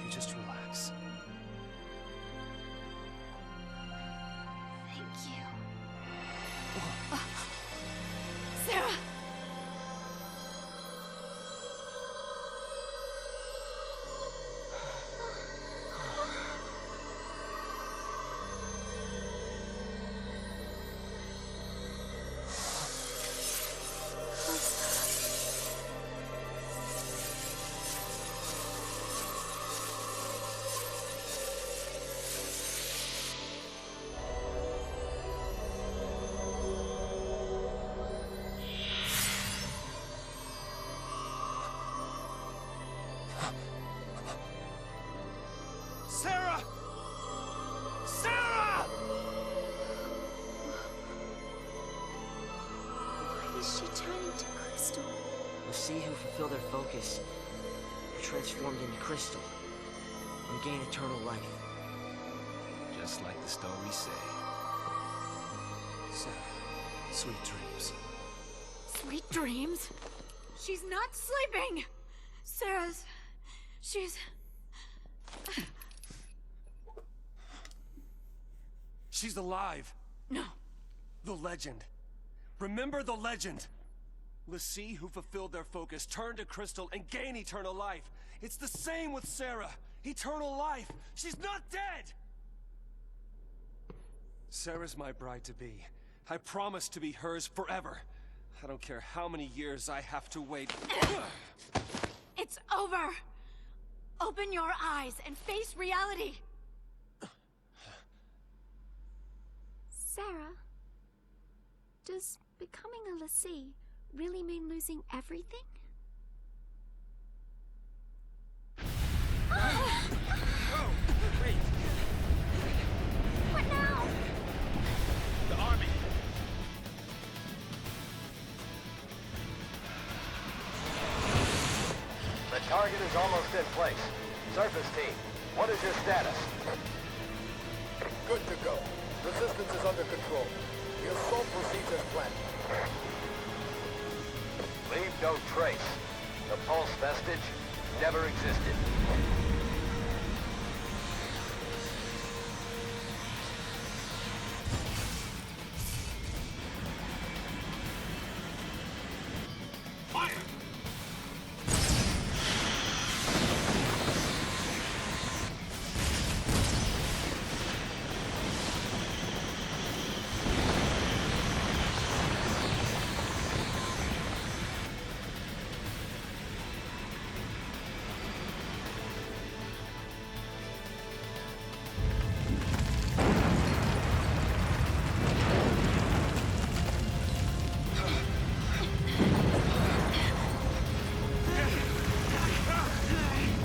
[SPEAKER 2] You just relax.
[SPEAKER 7] Thank you. Sarah!
[SPEAKER 2] Sarah! Sarah!
[SPEAKER 6] Why is she turning to crystal?
[SPEAKER 5] LaCie who fulfilled their focus are transformed into crystal and gain eternal life.
[SPEAKER 8] Just like the stories say.
[SPEAKER 2] Sarah, sweet dreams.
[SPEAKER 7] Sweet dreams? She's not sleeping! Sarah's... she's...
[SPEAKER 2] She's alive.
[SPEAKER 7] No.
[SPEAKER 2] The legend. Remember the legend. LaCie who fulfilled their focus turned to crystal and gained eternal life. It's the same with Sarah. Eternal life. She's not dead! Sarah's my bride-to-be. I promise to be hers forever. I don't care how many years I have to wait.
[SPEAKER 7] It's over! Open your eyes and face reality!
[SPEAKER 6] Sarah, does becoming a LaCie really mean losing everything?
[SPEAKER 8] Oh, wait.
[SPEAKER 6] What now?
[SPEAKER 8] The army.
[SPEAKER 9] The target is almost in place. Surface team, what is your status? Good to go. Resistance is under control. The assault proceeds as planned. Leave no trace. The pulse vestige never existed.
[SPEAKER 8] Fire!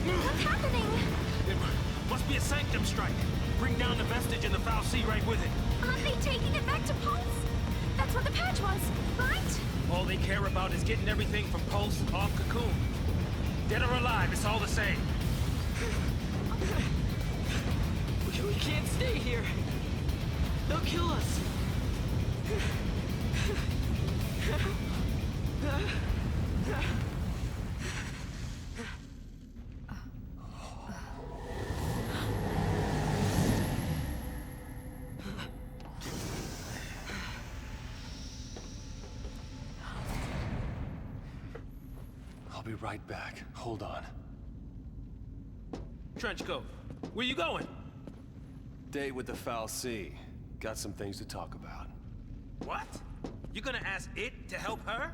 [SPEAKER 6] What's happening?
[SPEAKER 8] It must be a sanctum strike. Bring down the vestige and the Fal'Cie right with it.
[SPEAKER 6] Aren't they taking it back to Pulse? That's what the purge was, right?
[SPEAKER 8] All they care about is getting everything from Pulse off Cocoon. Dead or alive, it's all the same.
[SPEAKER 5] We can't stay here. They'll kill us.
[SPEAKER 2] I'll be right back. Hold on.
[SPEAKER 8] Trenchcoat, where you going?
[SPEAKER 2] Date with the Fal'Cie. Got some things to talk about.
[SPEAKER 8] What? You gonna ask it to help her?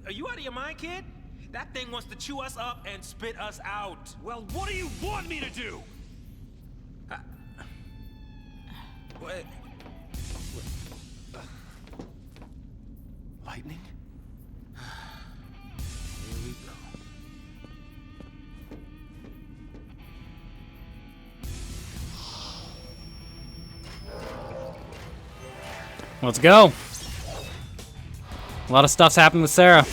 [SPEAKER 8] Are you out of your mind, kid? That thing wants to chew us up and spit us out.
[SPEAKER 2] Well, what do you want me to do?
[SPEAKER 8] What?
[SPEAKER 2] Lightning?
[SPEAKER 8] Here we go.
[SPEAKER 1] Let's go. A lot of stuff's happened with Sarah.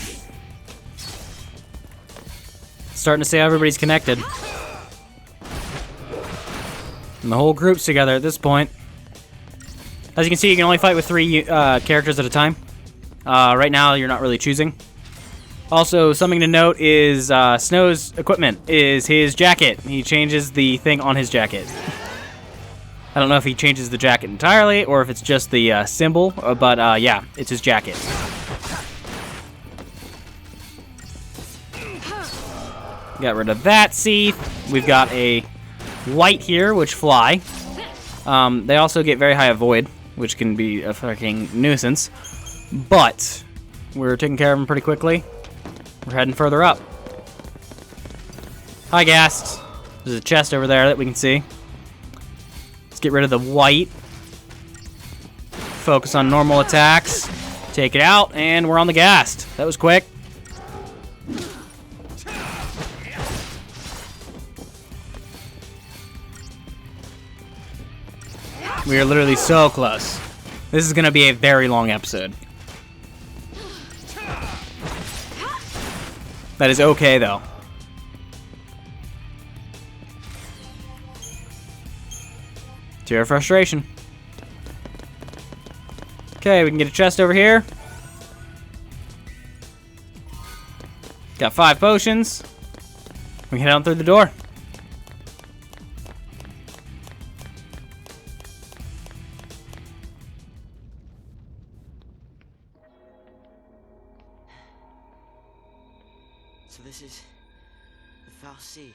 [SPEAKER 1] Starting to see how everybody's connected. And the whole group's together at this point. As you can see, you can only fight with 3 characters at a time. Right now, you're not really choosing. Also, something to note is Snow's equipment is his jacket. He changes the thing on his jacket. I don't know if he changes the jacket entirely or if it's just the symbol, but yeah, it's his jacket. Got rid of that Seath. We've got a white here, which fly. They also get very high avoid, which can be a fucking nuisance. But we're taking care of them pretty quickly. We're heading further up. Hi, Gast. There's a chest over there that we can see. Let's get rid of the white. Focus on normal attacks. Take it out, and we're on the Gast. That was quick. We are literally so close. This is going to be a very long episode. That is okay, though. Tear of frustration. Okay, we can get a chest over here. Got 5 potions. We can head on through the door.
[SPEAKER 5] So this is the Fal'Cie.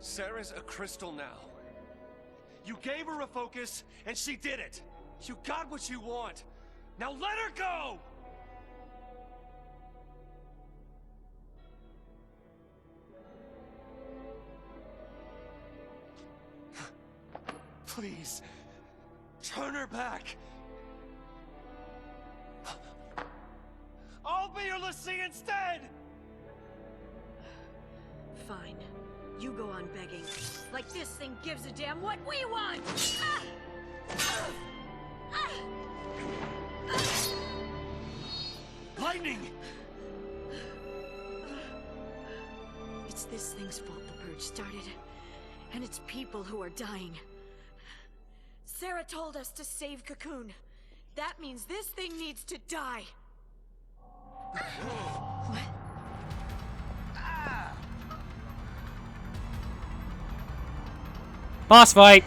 [SPEAKER 2] Sarah's a crystal now. You gave her a focus, and she did it. You got what you want. Now let her go! Please, turn her back. I'll be your Lassie instead!
[SPEAKER 10] Fine. You go on begging. Like this thing gives a damn what we want!
[SPEAKER 2] Lightning!
[SPEAKER 10] It's this thing's fault the purge started. And it's people who are dying. Sarah told us to save Cocoon. That means this thing needs to die. What?
[SPEAKER 1] Boss fight.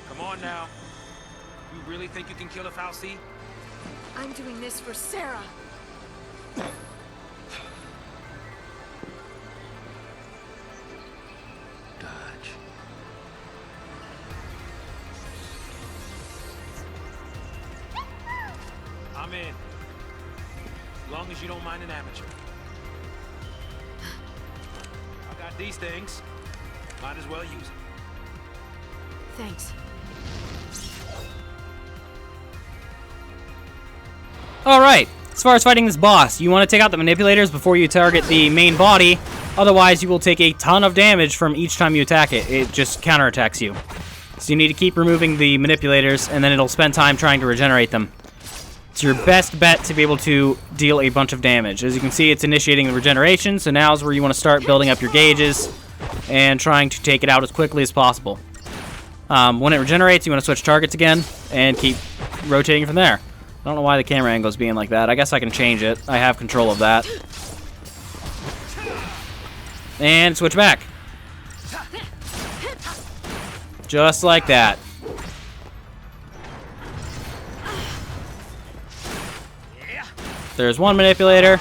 [SPEAKER 8] Come on now. You really think you can kill a Fal'Cie?
[SPEAKER 10] I'm doing this for Sarah.
[SPEAKER 8] Dodge. I'm in. As long as you don't mind an amateur. I got these things. Might as well use them.
[SPEAKER 10] Thanks.
[SPEAKER 1] Alright, as far as fighting this boss, you want to take out the manipulators before you target the main body, otherwise you will take a ton of damage from each time you attack it. It just counterattacks you. So you need to keep removing the manipulators, and then it'll spend time trying to regenerate them. It's your best bet to be able to deal a bunch of damage. As you can see, it's initiating the regeneration, so now is where you want to start building up your gauges and trying to take it out as quickly as possible. When it regenerates, you want to switch targets again and keep rotating from there. I don't know why the camera angle is being like that. I guess I can change it. I have control of that. And switch back. Just like that. There's one manipulator.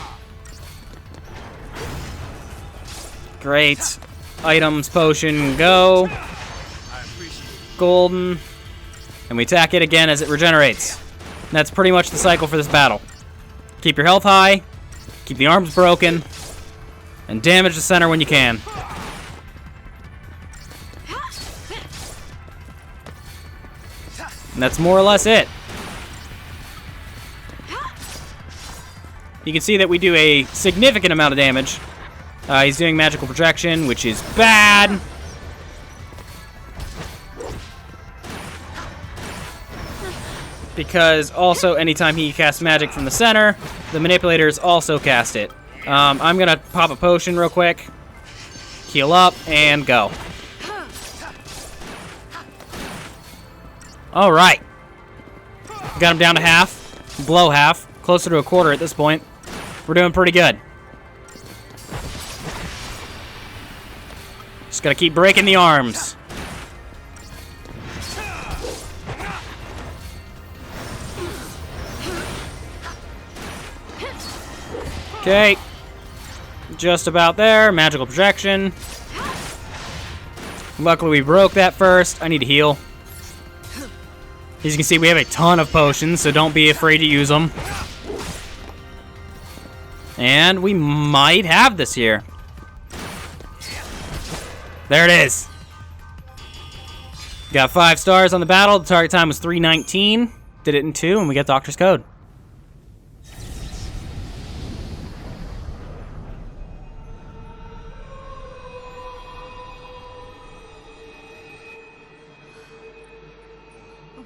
[SPEAKER 1] Great. Items, potion, go. Golden. And we attack it again as it regenerates. And that's pretty much the cycle for this battle. Keep your health high. Keep the arms broken. And damage the center when you can. And that's more or less it. You can see that we do a significant amount of damage. He's doing magical projection, which is bad. Because also, anytime he casts magic from the center, the manipulators also cast it. I'm gonna pop a potion real quick, heal up, and go. Alright. Got him down to half, below half, closer to a quarter at this point. We're doing pretty good. Just gotta keep breaking the arms. Okay. Just about there. Magical projection. Luckily we broke that first. I need to heal. As you can see, we have a ton of potions, so don't be afraid to use them. And we might have this here. There it is. Got 5 stars on the battle. The target time was 3:19. Did it in 2, and we get Doctor's Code.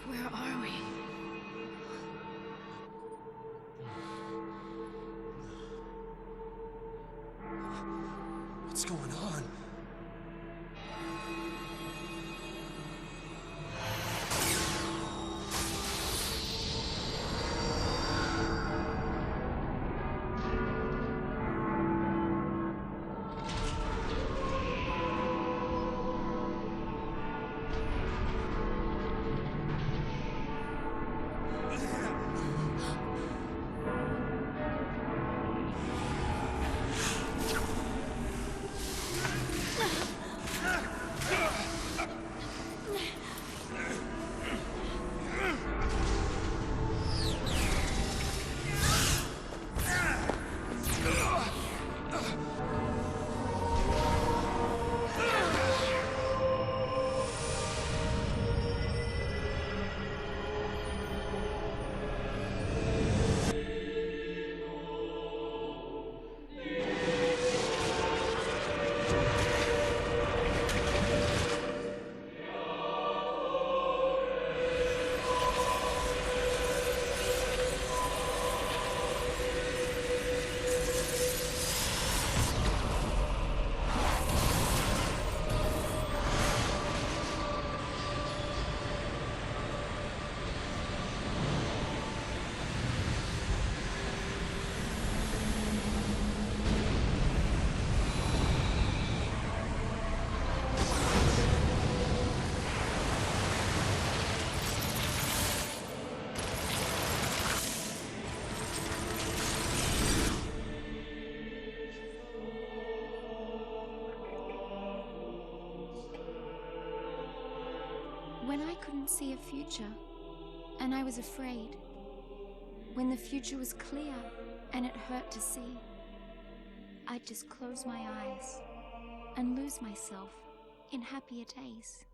[SPEAKER 10] Where are we?
[SPEAKER 2] What's going on?
[SPEAKER 6] When I couldn't see a future, and I was afraid. When the future was clear, and it hurt to see. I'd just close my eyes, and lose myself in happier days.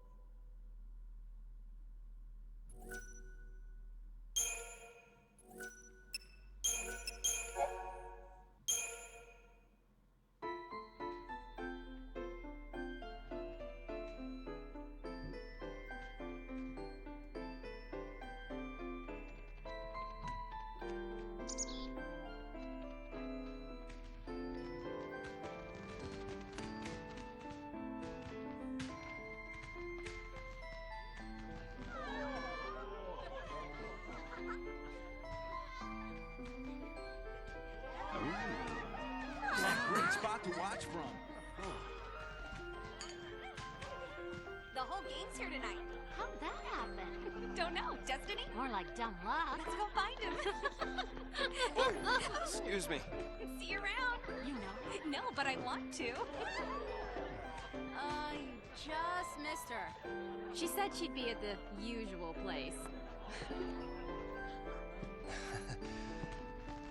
[SPEAKER 11] to watch from.
[SPEAKER 7] The whole gang's here tonight.
[SPEAKER 4] How'd that happen?
[SPEAKER 7] Don't know. Destiny?
[SPEAKER 4] More like dumb luck.
[SPEAKER 7] Let's go find him.
[SPEAKER 2] Excuse me.
[SPEAKER 7] See you around.
[SPEAKER 4] You know.
[SPEAKER 7] No, but I want to.
[SPEAKER 4] You just missed her. She said she'd be at the usual place.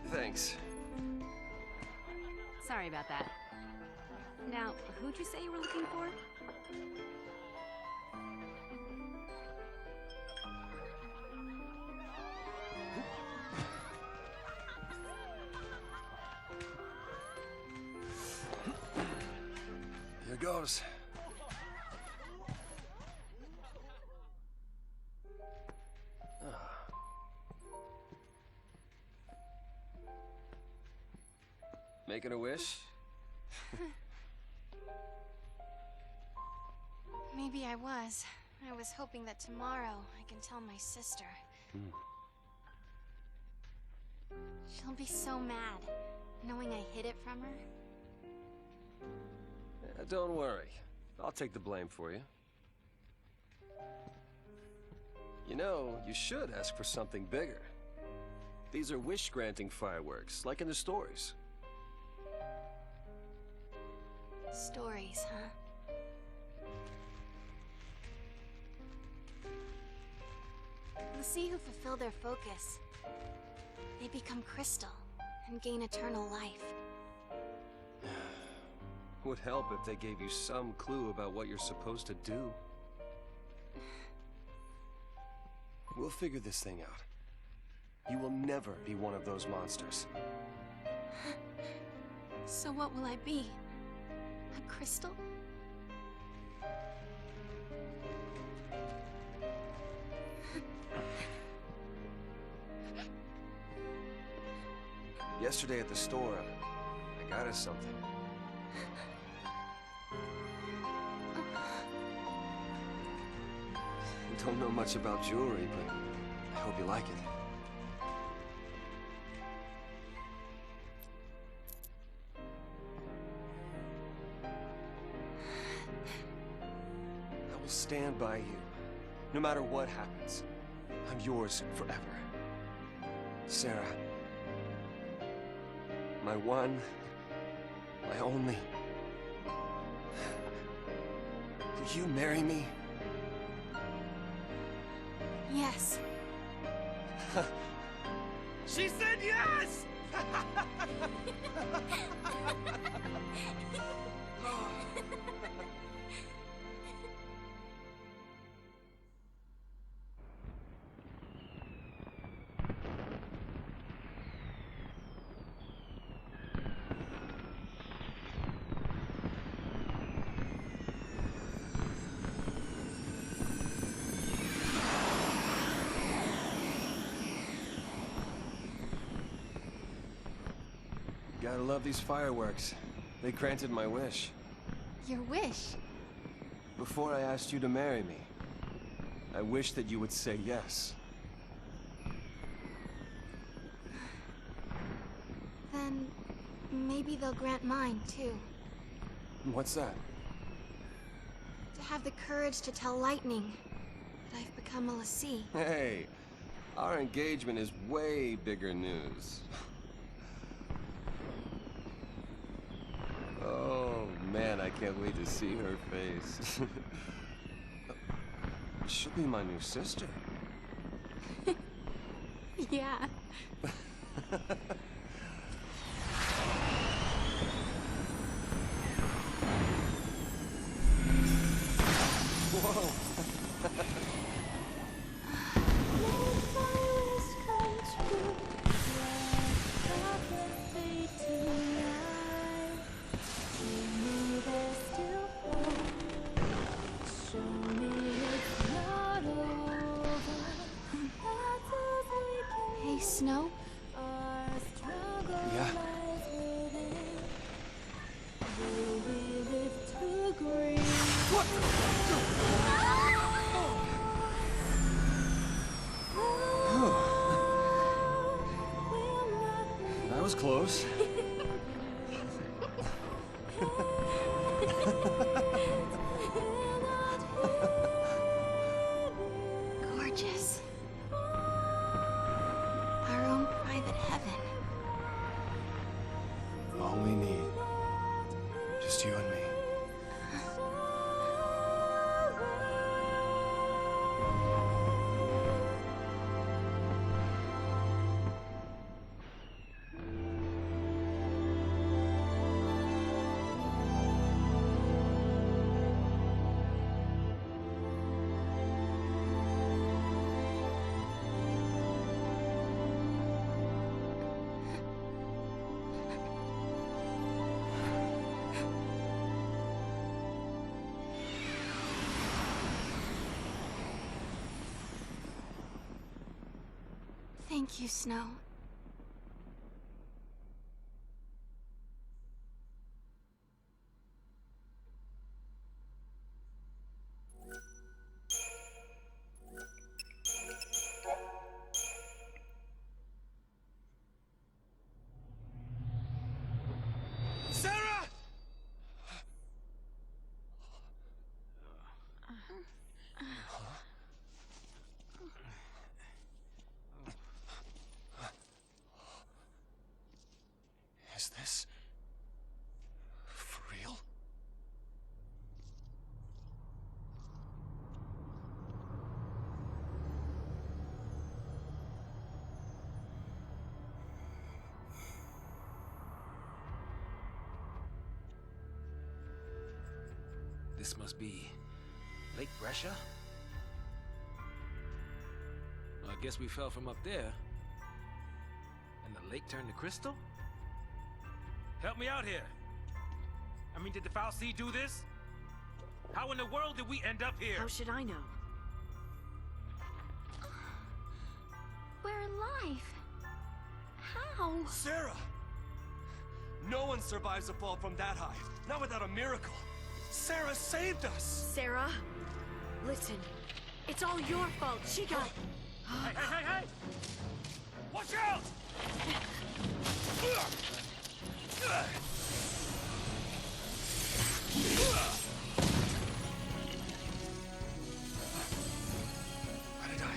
[SPEAKER 2] Thanks.
[SPEAKER 4] Sorry about that. Now, who'd you say you were looking for?
[SPEAKER 2] Here goes. Making a wish?
[SPEAKER 6] Maybe I was. I was hoping that tomorrow I can tell my sister. She'll be so mad, knowing I hid it from her.
[SPEAKER 2] Don't worry. I'll take the blame for you. You know, you should ask for something bigger. These are wish-granting fireworks, like in the stories.
[SPEAKER 6] Stories, huh? LeCie who fulfill their focus, they become crystal and gain eternal life.
[SPEAKER 2] Would help if they gave you some clue about what you're supposed to do. We'll figure this thing out. You will never be one of those monsters.
[SPEAKER 6] So what will I be? A crystal?
[SPEAKER 2] Yesterday at the store, I got us something. I don't know much about jewelry, but I hope you like it. I will stand by you, no matter what happens. I'm yours forever. Sarah. My one, my only. Will you marry me?
[SPEAKER 6] Yes.
[SPEAKER 2] She said yes! Gotta love these fireworks. They granted my wish.
[SPEAKER 6] Your wish?
[SPEAKER 2] Before I asked you to marry me, I wished that you would say yes.
[SPEAKER 6] Then maybe they'll grant mine, too.
[SPEAKER 2] What's that?
[SPEAKER 6] To have the courage to tell Lightning that I've become a LeCie.
[SPEAKER 2] Hey, our engagement is way bigger news. Oh, man, I can't wait to see her face. She'll be my new sister.
[SPEAKER 6] Yeah.
[SPEAKER 2] Whoa!
[SPEAKER 6] Hey, Snow?
[SPEAKER 2] Yeah? That was close. we need. Just you and me.
[SPEAKER 7] Thank you, Snow.
[SPEAKER 2] Sarah! Is this for real?
[SPEAKER 8] This must be Lake Brescia? Well, I guess we fell from up there. And the lake turned to crystal? Help me out here. I mean, did the Fal'Cie do this? How in the world did we end up here?
[SPEAKER 10] How should I know?
[SPEAKER 6] We're alive. How?
[SPEAKER 2] Sarah! No one survives a fall from that high. Not without a miracle. Sarah saved us!
[SPEAKER 10] Sarah, listen. It's all your fault. She got...
[SPEAKER 8] Hey! Watch out!
[SPEAKER 2] What did I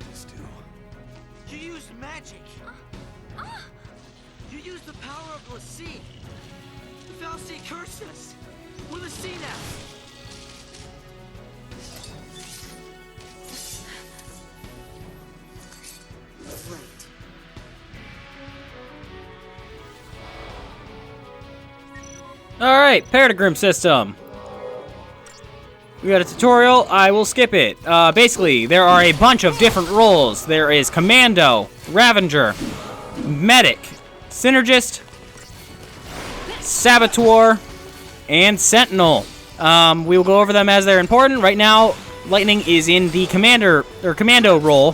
[SPEAKER 2] just do?
[SPEAKER 5] You used magic. You used the power of LaCie. The Fal'Cie cursed us. We're LaCie now.
[SPEAKER 10] Right.
[SPEAKER 1] Alright, Paradigm system. We got a tutorial. I will skip it. Basically, there are a bunch of different roles. There is Commando, Ravager, Medic, Synergist, Saboteur, and Sentinel. We will go over them as they're important. Right now, Lightning is in the Commando role,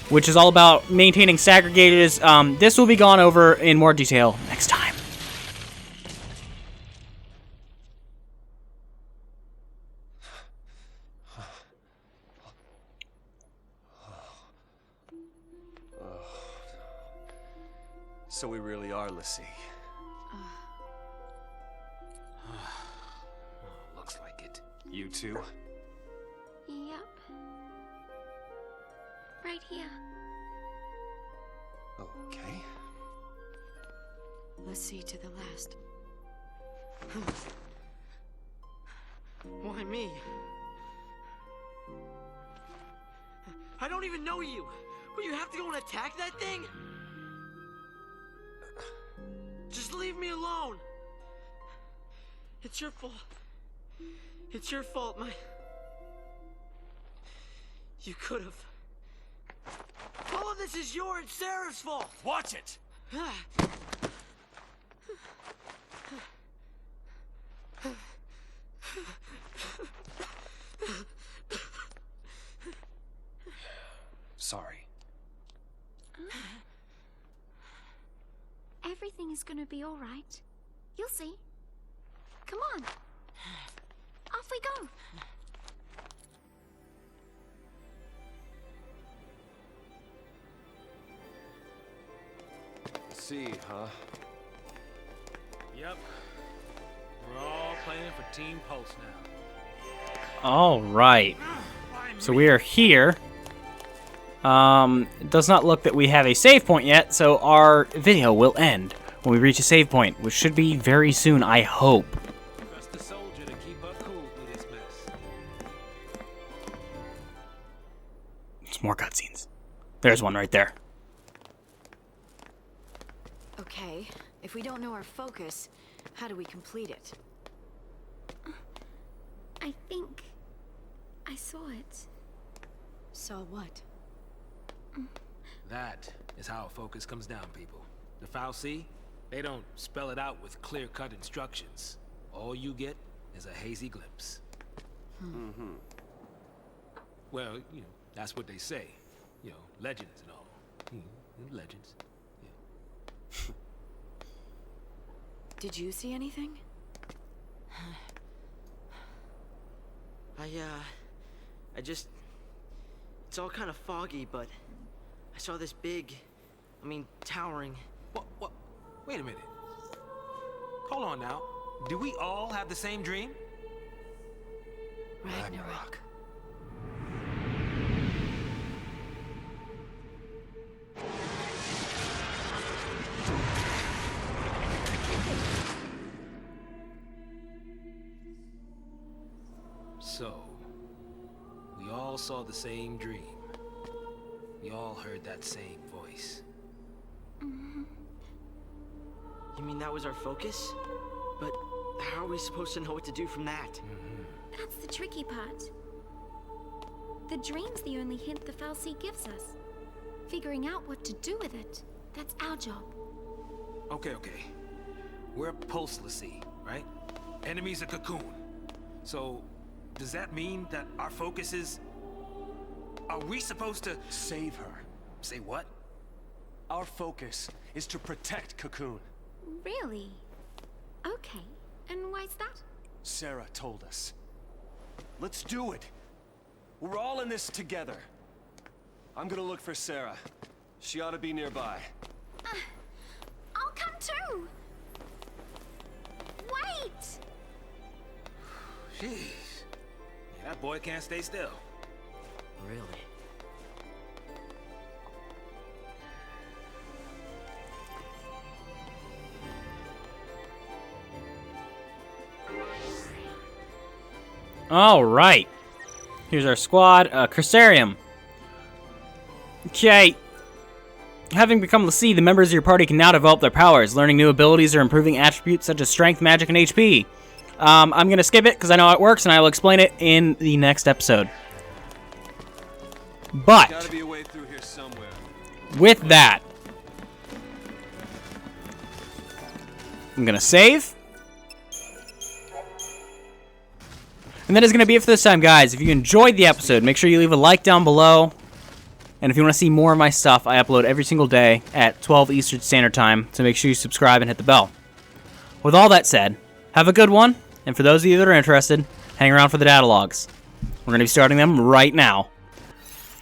[SPEAKER 1] which is all about maintaining segregators. This will be gone over in more detail next time.
[SPEAKER 2] So we really are LaCie.
[SPEAKER 8] Looks like it.
[SPEAKER 2] You too?
[SPEAKER 6] Yep. Right here.
[SPEAKER 2] Okay.
[SPEAKER 10] Let's see to the last.
[SPEAKER 5] Why me? I don't even know you. Will you have to go and attack that thing? Just leave me alone. It's your fault. It's your fault, You could have. All of this is your and Sarah's fault.
[SPEAKER 2] Watch it! Sorry.
[SPEAKER 6] Everything is gonna be all right. You'll see. Come on. Off we go.
[SPEAKER 2] See, huh?
[SPEAKER 8] Yep. We're all playing for Team Pulse now.
[SPEAKER 1] All right. So we are here. It does not look that we have a save point yet, so our video will end when we reach a save point, which should be very soon, I hope.
[SPEAKER 8] Trust the soldier to keep her cool through this mess.
[SPEAKER 1] It's more cutscenes. There's one right there.
[SPEAKER 10] Okay, if we don't know our focus, how do we complete it?
[SPEAKER 6] I think I saw it.
[SPEAKER 10] Saw what?
[SPEAKER 8] That is how focus comes down, people. The Fal'Cie, they don't spell it out with clear-cut instructions. All you get is a hazy glimpse. Well, you know, that's what they say. You know, legends and all. Legends. Yeah.
[SPEAKER 10] Did you see anything?
[SPEAKER 5] I just... It's all kind of foggy, but I saw this big, towering...
[SPEAKER 8] What? Wait a minute. Hold on now. Do we all have the same dream?
[SPEAKER 10] Ragnarok.
[SPEAKER 8] So, we all saw the same dream. We all heard that same voice.
[SPEAKER 5] You mean that was our focus? But how are we supposed to know what to do from that?
[SPEAKER 6] That's the tricky part. The dream's the only hint the Fal'Cie gives us. Figuring out what to do with it, that's our job.
[SPEAKER 8] Okay. We're post-LaCie, right? Enemies of Cocoon. So, does that mean that our focus is... Are we supposed to...
[SPEAKER 2] Save her.
[SPEAKER 8] Say what?
[SPEAKER 2] Our focus is to protect Cocoon.
[SPEAKER 6] Really? Okay. And why's that?
[SPEAKER 2] Sarah told us. Let's do it. We're all in this together. I'm gonna look for Sarah. She ought to be nearby.
[SPEAKER 6] I'll come too! Wait!
[SPEAKER 8] Jeez. Yeah, that boy can't stay still.
[SPEAKER 5] Really?
[SPEAKER 1] All right. Here's our squad. Crystarium. Okay. Having become LaCie, the members of your party can now develop their powers, learning new abilities or improving attributes such as strength, magic, and HP. I'm going to skip it because I know how it works, and I will explain it in the next episode. But,
[SPEAKER 2] Gotta be a way through here somewhere.
[SPEAKER 1] with that, I'm going to save. And that is going to be it for this time, guys. If you enjoyed the episode, make sure you leave a like down below. And if you want to see more of my stuff, I upload every single day at 12 Eastern Standard Time, so make sure you subscribe and hit the bell. With all that said, have a good one, and for those of you that are interested, hang around for the data logs. We're going to be starting them right now.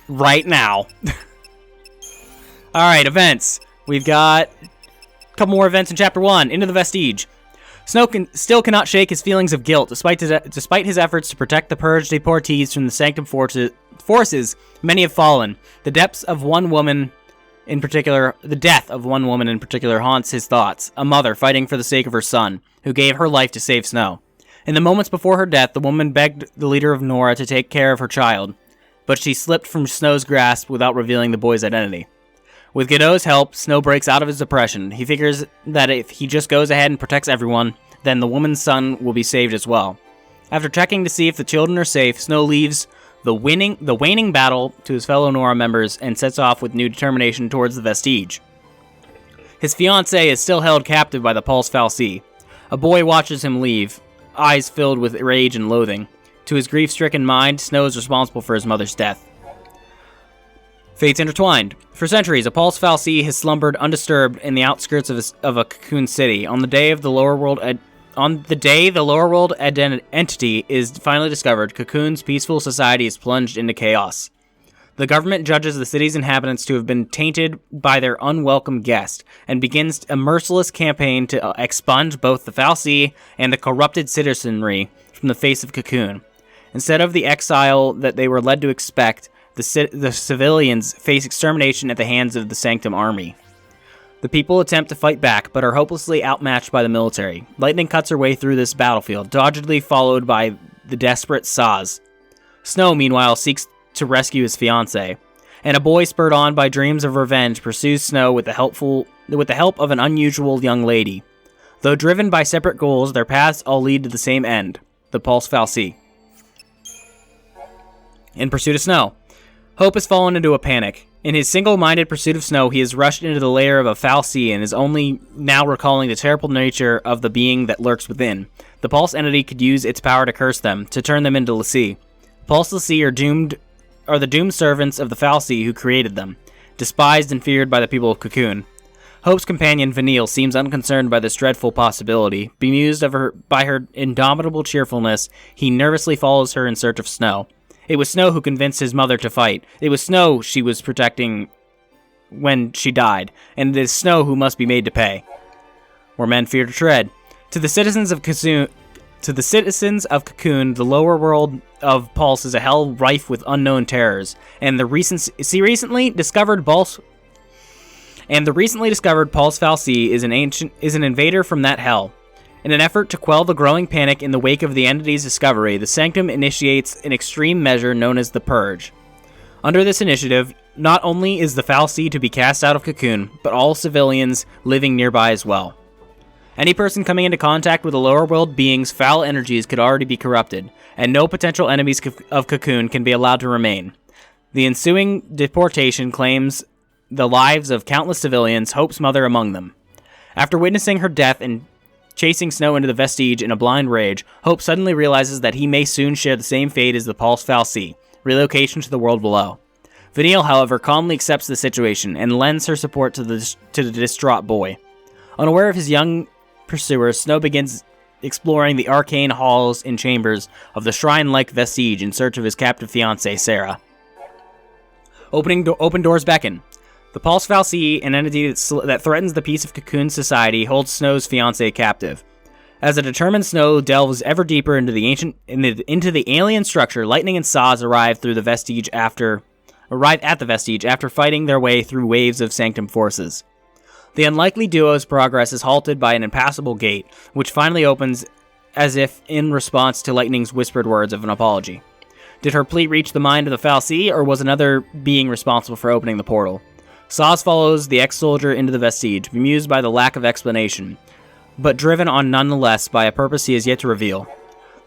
[SPEAKER 1] Right now. Alright, events. We've got a couple more events in Chapter 1, Into the Vestige. Snow still cannot shake his feelings of guilt, despite his efforts to protect the purged deportees from the Sanctum forces. Many have fallen. The death of one woman in particular haunts his thoughts. A mother fighting for the sake of her son, who gave her life to save Snow. In the moments before her death, the woman begged the leader of Nora to take care of her child, but she slipped from Snow's grasp without revealing the boy's identity. With Godot's help, Snow breaks out of his depression. He figures that if he just goes ahead and protects everyone, then the woman's son will be saved as well. After checking to see if the children are safe, Snow leaves the waning battle to his fellow Nora members and sets off with new determination towards the Vestige. His fiancée is still held captive by the Pulse Fal'Cie. A boy watches him leave, eyes filled with rage and loathing. To his grief-stricken mind, Snow is responsible for his mother's death. Fates intertwined. For centuries, a Pulse Fal'Cie has slumbered undisturbed in the outskirts of a Cocoon city. On the day the lower world entity is finally discovered, Cocoon's peaceful society is plunged into chaos. The government judges the city's inhabitants to have been tainted by their unwelcome guest, and begins a merciless campaign to expunge both the Fal'Cie and the corrupted citizenry from the face of Cocoon. Instead of the exile that they were led to expect, the civilians face extermination at the hands of the Sanctum army. The people attempt to fight back, but are hopelessly outmatched by the military. Lightning cuts her way through this battlefield, doggedly followed by the desperate Saz. Snow, meanwhile, seeks to rescue his fiancée, and a boy spurred on by dreams of revenge pursues Snow with the help of an unusual young lady. Though driven by separate goals, their paths all lead to the same end, the Pulse Fal'Cie. In pursuit of Snow, Hope has fallen into a panic. In his single-minded pursuit of Snow, he has rushed into the lair of a Fal'Cie and is only now recalling the terrible nature of the being that lurks within. The Pulse entity could use its power to curse them, to turn them into l'Cie. Pulse l'Cie are the doomed servants of the Fal'Cie who created them, despised and feared by the people of Cocoon. Hope's companion, Vanille, seems unconcerned by this dreadful possibility. Bemused by her indomitable cheerfulness, he nervously follows her in search of Snow. It was Snow who convinced his mother to fight. It was Snow she was protecting when she died, and it is Snow who must be made to pay. Where men fear to tread. To the citizens of Cocoon, the lower world of Pulse is a hell rife with unknown terrors, and the recently discovered Pulse Fal'Cie is an invader from that hell. In an effort to quell the growing panic in the wake of the entity's discovery, the Sanctum initiates an extreme measure known as the Purge. Under this initiative, not only is the Fal'Cie to be cast out of Cocoon, but all civilians living nearby as well. Any person coming into contact with the lower world beings' foul energies could already be corrupted, and no potential enemies of Cocoon can be allowed to remain. The ensuing deportation claims the lives of countless civilians, Hope's mother among them. After witnessing her death and chasing Snow into the Vestige in a blind rage, Hope suddenly realizes that he may soon share the same fate as the Pulse Fal'Cie, relocation to the world below. Vanille, however, calmly accepts the situation and lends her support to the distraught boy. Unaware of his young pursuer, Snow begins exploring the arcane halls and chambers of the shrine-like Vestige in search of his captive fiancée, Sarah. Open doors beckon. The Pulse Fal'Cie, an entity that threatens the peace of Cocoon society, holds Snow's fiancée captive. As a determined Snow delves ever deeper into the alien structure, Lightning and Saz arrive at the Vestige after fighting their way through waves of Sanctum forces. The unlikely duo's progress is halted by an impassable gate, which finally opens as if in response to Lightning's whispered words of an apology. Did her plea reach the mind of the Fal'Cie, or was another being responsible for opening the portal? Saz follows the ex-soldier into the Vestige, bemused by the lack of explanation, but driven on nonetheless by a purpose he has yet to reveal.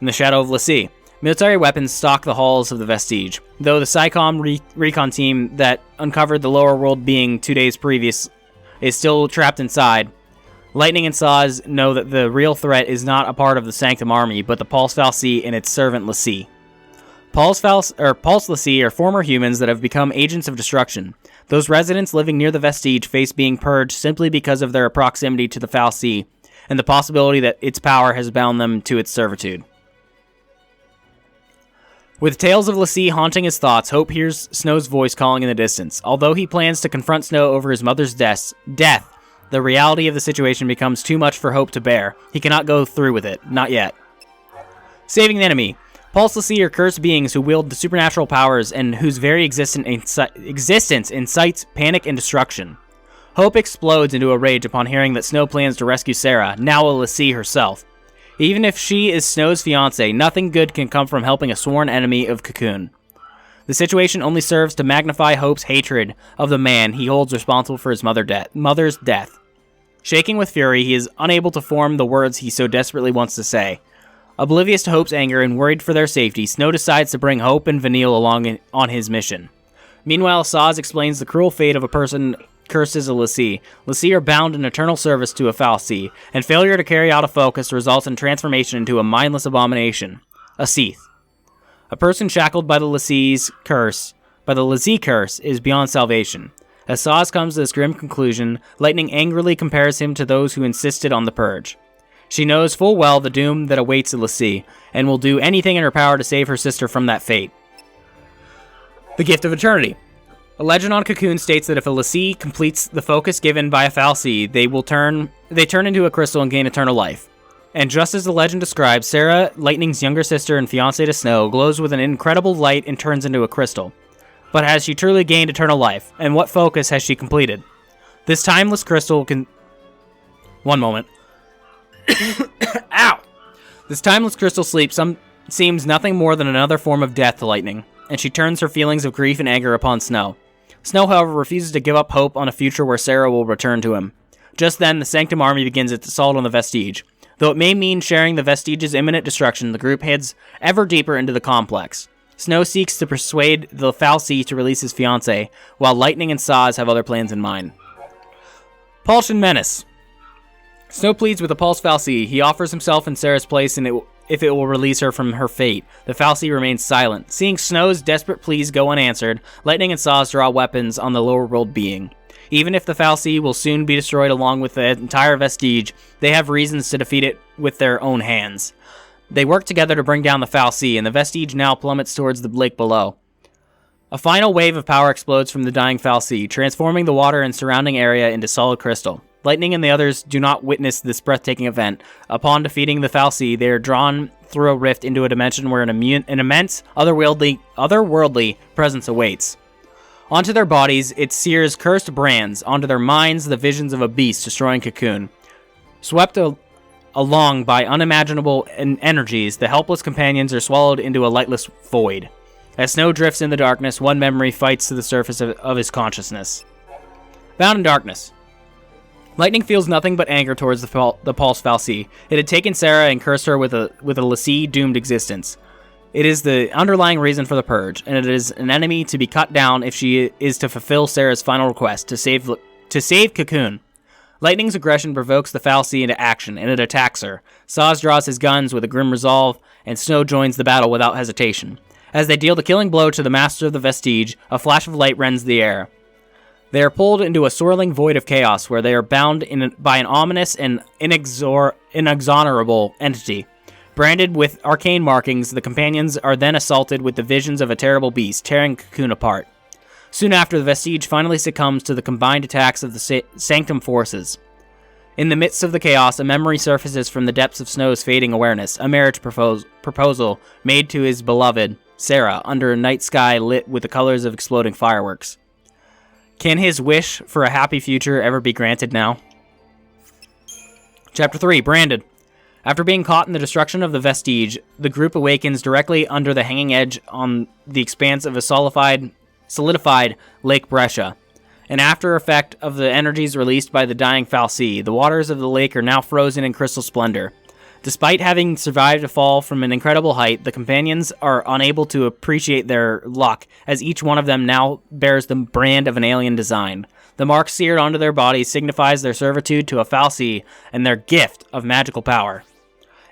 [SPEAKER 1] In the shadow of l'Cie, military weapons stalk the halls of the Vestige, though the SciComm recon team that uncovered the lower world being 2 days previous is still trapped inside. Lightning and Saz know that the real threat is not a part of the Sanctum army, but the Pulse Fal'Cie and its servant l'Cie. Pulse l'Cie are former humans that have become agents of destruction. Those residents living near the Vestige face being purged simply because of their proximity to the Fal'Cie, and the possibility that its power has bound them to its servitude. With tales of l'Cie haunting his thoughts, Hope hears Snow's voice calling in the distance. Although he plans to confront Snow over his mother's death, the reality of the situation becomes too much for Hope to bear. He cannot go through with it. Not yet. Saving the enemy. Pulse l'Cie are cursed beings who wield the supernatural powers and whose very existence incites panic and destruction. Hope explodes into a rage upon hearing that Snow plans to rescue Sarah, now a l'Cie herself. Even if she is Snow's fiancée, nothing good can come from helping a sworn enemy of Cocoon. The situation only serves to magnify Hope's hatred of the man he holds responsible for his mother's death. Shaking with fury, he is unable to form the words he so desperately wants to say. Oblivious to Hope's anger and worried for their safety, Snow decides to bring Hope and Vanille along on his mission. Meanwhile, Saz explains the cruel fate of a person cursed as a l'Cie. L'Cie are bound in eternal service to a Fal'Cie, and failure to carry out a focus results in transformation into a mindless abomination, a Seath. A person shackled by the l'Cie curse is beyond salvation. As Saz comes to this grim conclusion, Lightning angrily compares him to those who insisted on the purge. She knows full well the doom that awaits a l'Cie, and will do anything in her power to save her sister from that fate. The Gift of Eternity. A legend on Cocoon states that if a l'Cie completes the focus given by a Fal'Cie, they turn into a crystal and gain eternal life. And just as the legend describes, Sarah, Lightning's younger sister and fiancée to Snow, glows with an incredible light and turns into a crystal. But has she truly gained eternal life, and what focus has she completed? This timeless crystal can... One moment. Ow! This timeless crystal sleep seems nothing more than another form of death to Lightning, and she turns her feelings of grief and anger upon Snow. Snow, however, refuses to give up hope on a future where Sarah will return to him. Just then, the Sanctum army begins its assault on the Vestige. Though it may mean sharing the Vestige's imminent destruction, the group heads ever deeper into the complex. Snow seeks to persuade the Fal'Cie to release his fiancée, while Lightning and Saz have other plans in mind. Pulsion Menace. Snow pleads with the Pulse Fal'Cie. He offers himself in Sarah's place and if it will release her from her fate. The Fal'Cie remains silent. Seeing Snow's desperate pleas go unanswered, Lightning and Saz draw weapons on the lower world being. Even if the Fal'Cie will soon be destroyed along with the entire Vestige, they have reasons to defeat it with their own hands. They work together to bring down the Fal'Cie, and the Vestige now plummets towards the lake below. A final wave of power explodes from the dying Fal'Cie, transforming the water and surrounding area into solid crystal. Lightning and the others do not witness this breathtaking event. Upon defeating the Fal'Cie, they are drawn through a rift into a dimension where an immense, otherworldly presence awaits. Onto their bodies, it sears cursed brands. Onto their minds, the visions of a beast destroying Cocoon. Swept along by unimaginable energies, the helpless companions are swallowed into a lightless void. As Snow drifts in the darkness, one memory fights to the surface of his consciousness. Bound in darkness. Lightning feels nothing but anger towards the Pulse Fal'Cie. It had taken Sarah and cursed her with a l'Cie doomed existence. It is the underlying reason for the purge, and it is an enemy to be cut down if she is to fulfill Sarah's final request, to save Cocoon. Lightning's aggression provokes the Fal'Cie into action, and it attacks her. Saz draws his guns with a grim resolve, and Snow joins the battle without hesitation. As they deal the killing blow to the master of the Vestige, a flash of light rends the air. They are pulled into a swirling void of chaos, where they are bound by an ominous and inexorable entity. Branded with arcane markings, the companions are then assaulted with the visions of a terrible beast, tearing Cocoon apart. Soon after, the Vestige finally succumbs to the combined attacks of the Sanctum forces. In the midst of the chaos, a memory surfaces from the depths of Snow's fading awareness, a marriage proposal made to his beloved, Sarah, under a night sky lit with the colors of exploding fireworks. Can his wish for a happy future ever be granted now? Chapter 3, Branded. After being caught in the destruction of the Vestige, the group awakens directly under the hanging edge on the expanse of a solidified Lake Brescia. An after effect of the energies released by the dying Fal'Cie, the waters of the lake are now frozen in crystal splendor. Despite having survived a fall from an incredible height, the companions are unable to appreciate their luck, as each one of them now bears the brand of an alien design. The mark seared onto their bodies signifies their servitude to a Fal'Cie and their gift of magical power.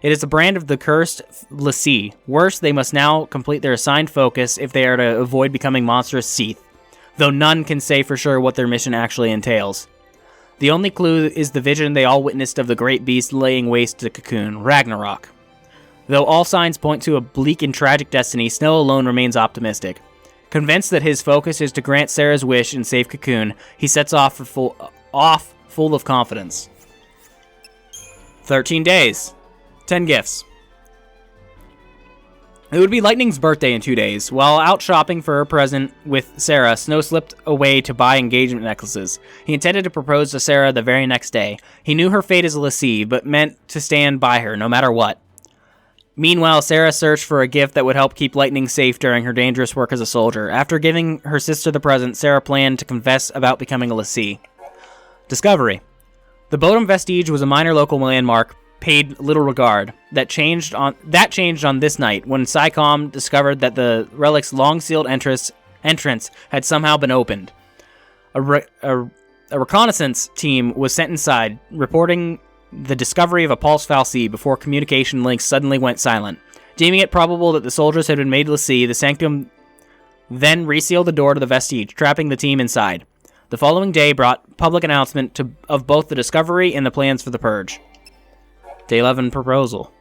[SPEAKER 1] It is the brand of the cursed l'Cie. Worse, they must now complete their assigned focus if they are to avoid becoming monstrous Seath, though none can say for sure what their mission actually entails. The only clue is the vision they all witnessed of the great beast laying waste to Cocoon, Ragnarok. Though all signs point to a bleak and tragic destiny, Snow alone remains optimistic. Convinced that his focus is to grant Sarah's wish and save Cocoon, he sets off full of confidence. 13 days. 10 gifts. It would be Lightning's birthday in 2 days. While out shopping for her present with Sarah, Snow slipped away to buy engagement necklaces. He intended to propose to Sarah the very next day. He knew her fate as a l'Cie, but meant to stand by her no matter what. Meanwhile, Sarah searched for a gift that would help keep Lightning safe during her dangerous work as a soldier. After giving her sister the present, Sarah planned to confess about becoming a l'Cie. Discovery. The Bodum Vestige was a minor local landmark paid little regard. That changed on this night when SciComm discovered that the relic's long-sealed entrance had somehow been opened. A reconnaissance team was sent inside, reporting the discovery of a Pulse Fal'Cie before communication links suddenly went silent. Deeming it probable that the soldiers had been made l'Cie, the Sanctum then resealed the door to the Vestige, trapping the team inside. The following day brought public announcement of both the discovery and the plans for the purge. Day 11, Proposal.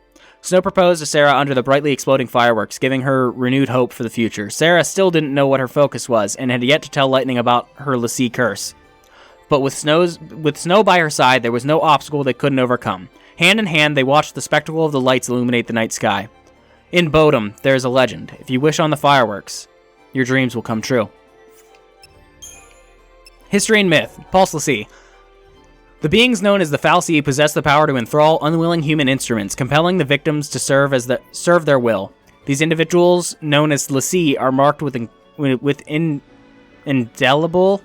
[SPEAKER 1] Snow proposed to Sarah under the brightly exploding fireworks, giving her renewed hope for the future. Sarah still didn't know what her focus was, and had yet to tell Lightning about her l'Cie curse. But with Snow by her side, there was no obstacle they couldn't overcome. Hand in hand, they watched the spectacle of the lights illuminate the night sky. In Bodum, there is a legend. If you wish on the fireworks, your dreams will come true. History and myth. Pulse l'Cie. The beings known as the Fal'Cie possess the power to enthrall unwilling human instruments, compelling the victims to serve their will. These individuals, known as LeSeat, are marked with indelible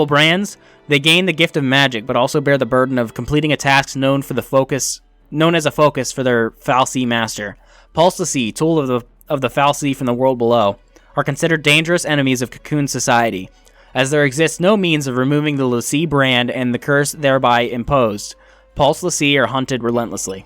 [SPEAKER 1] brands. They gain the gift of magic, but also bear the burden of completing a task known as a focus for their Fal'Cie master. Pulse LeSeat, tool of the Fal'Cie from the world below, are considered dangerous enemies of Cocoon society, as there exists no means of removing the LeSeat brand and the curse thereby imposed. Pulse LeSeat are hunted relentlessly.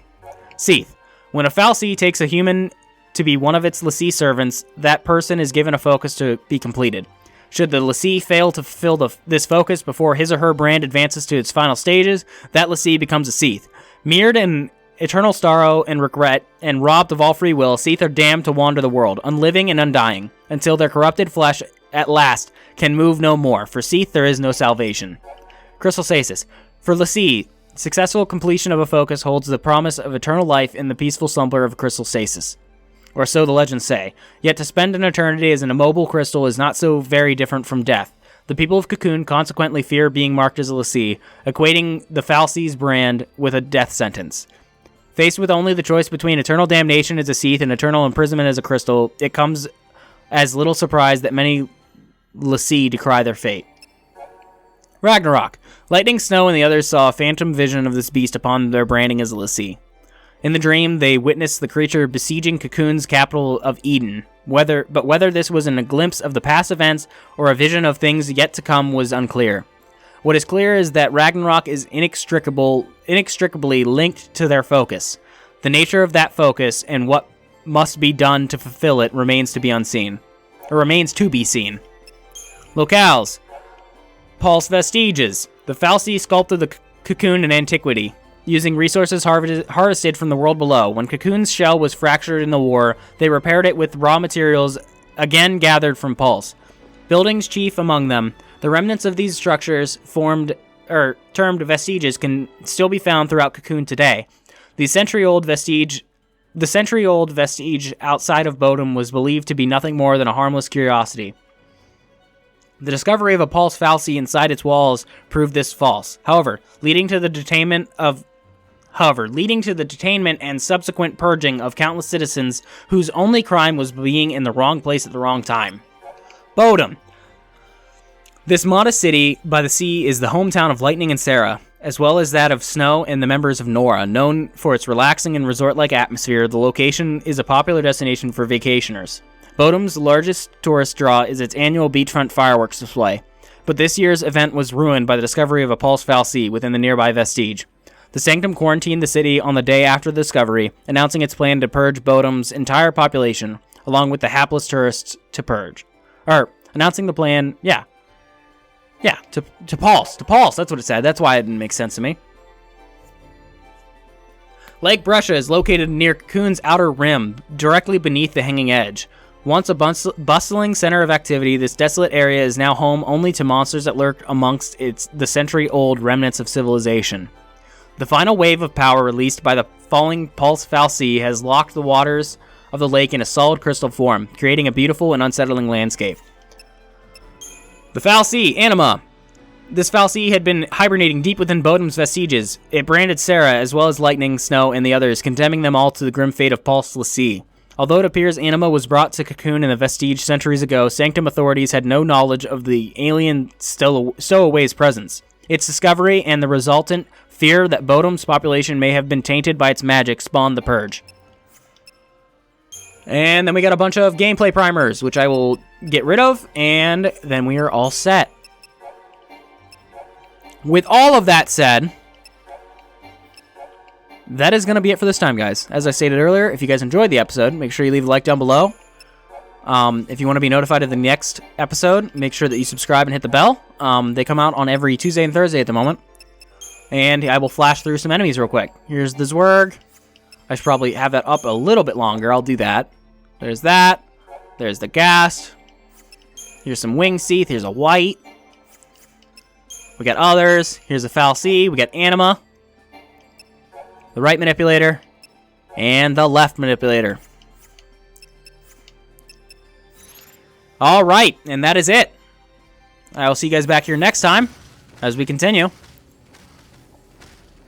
[SPEAKER 1] XIII. When a Fal'Cie takes a human to be one of its LeSeat servants, that person is given a focus to be completed. Should the LeSeat fail to fulfill this focus before his or her brand advances to its final stages, that LeSeat becomes a XIII. Mirrored in eternal sorrow and regret, and robbed of all free will, XIII are damned to wander the world, unliving and undying, until their corrupted flesh at last can move no more. For XIII there is no salvation. Crystal Stasis. For LeSeat, successful completion of a focus holds the promise of eternal life in the peaceful slumber of crystal stasis. Or so the legends say. Yet to spend an eternity as an immobile crystal is not so very different from death. The people of Cocoon consequently fear being marked as a LeSeat, equating the Fal'Cie's brand with a death sentence. Faced with only the choice between eternal damnation as a XIII and eternal imprisonment as a crystal, it comes as little surprise that many LeSeat decry their fate. Ragnarok. Lightning, Snow, and the others saw a phantom vision of this beast upon their branding as a LeSeat. In the dream, they witnessed the creature besieging Cocoon's capital of Eden. Whether this was in a glimpse of the past events or a vision of things yet to come was unclear. What is clear is that Ragnarok is inextricably linked to their focus. The nature of that focus and what must be done to fulfill it remains to be seen. Locales. Pulse Vestiges. The Fal'Cie sculpted the Cocoon in antiquity, using resources harvested from the world below. When Cocoon's shell was fractured in the war, they repaired it with raw materials again gathered from Pulse. Buildings chief among them, the remnants of these structures termed vestiges can still be found throughout Cocoon today. The century-old vestige outside of Bodom was believed to be nothing more than a harmless curiosity. The discovery of a Pulse Fal'Cie inside its walls proved this false. However, leading to the detainment and subsequent purging of countless citizens whose only crime was being in the wrong place at the wrong time. Bodom. This modest city by the sea is the hometown of Lightning and Sarah, as well as that of Snow and the members of Nora. Known for its relaxing and resort-like atmosphere, the location is a popular destination for vacationers. Bodom's largest tourist draw is its annual beachfront fireworks display, but this year's event was ruined by the discovery of a Pulse Fal'Cie within the nearby vestige. The Sanctum quarantined the city on the day after the discovery, announcing its plan to purge Bodom's entire population, along with the hapless tourists to purge. Announcing the plan, to Pulse, that's what it said, that's why it didn't make sense to me. Lake Brescia is located near Cocoon's outer rim, directly beneath the hanging edge. Once a bustling center of activity, this desolate area is now home only to monsters that lurk amongst the century-old remnants of civilization. The final wave of power released by the falling Pulse Fal'Cie has locked the waters of the lake in a solid crystal form, creating a beautiful and unsettling landscape. The Fal'Cie, Anima. This Fal'Cie had been hibernating deep within Bodom's vestiges. It branded Sarah, as well as Lightning, Snow, and the others, condemning them all to the grim fate of Pulse LeSeat. Although it appears Anima was brought to Cocoon in the vestige centuries ago, Sanctum authorities had no knowledge of the alien stowaway's presence. Its discovery and the resultant fear that Bodom's population may have been tainted by its magic spawned the purge. And then we got a bunch of gameplay primers, which I will get rid of, and then we are all set. With all of that said, that is going to be it for this time, guys. As I stated earlier, if you guys enjoyed the episode, make sure you leave a like down below. If you want to be notified of the next episode, make sure that you subscribe and hit the bell. They come out on every Tuesday and Thursday at the moment. And I will flash through some enemies real quick. Here's the Zwerg. I should probably have that up a little bit longer. I'll do that. There's that. There's the Ghast. Here's some Wing Seath. Here's a White. We got others. Here's a Fal'Cie. We got Anima. The right manipulator. And the left manipulator. Alright, and that is it. I will see you guys back here next time as we continue.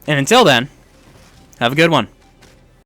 [SPEAKER 1] And until then, have a good one.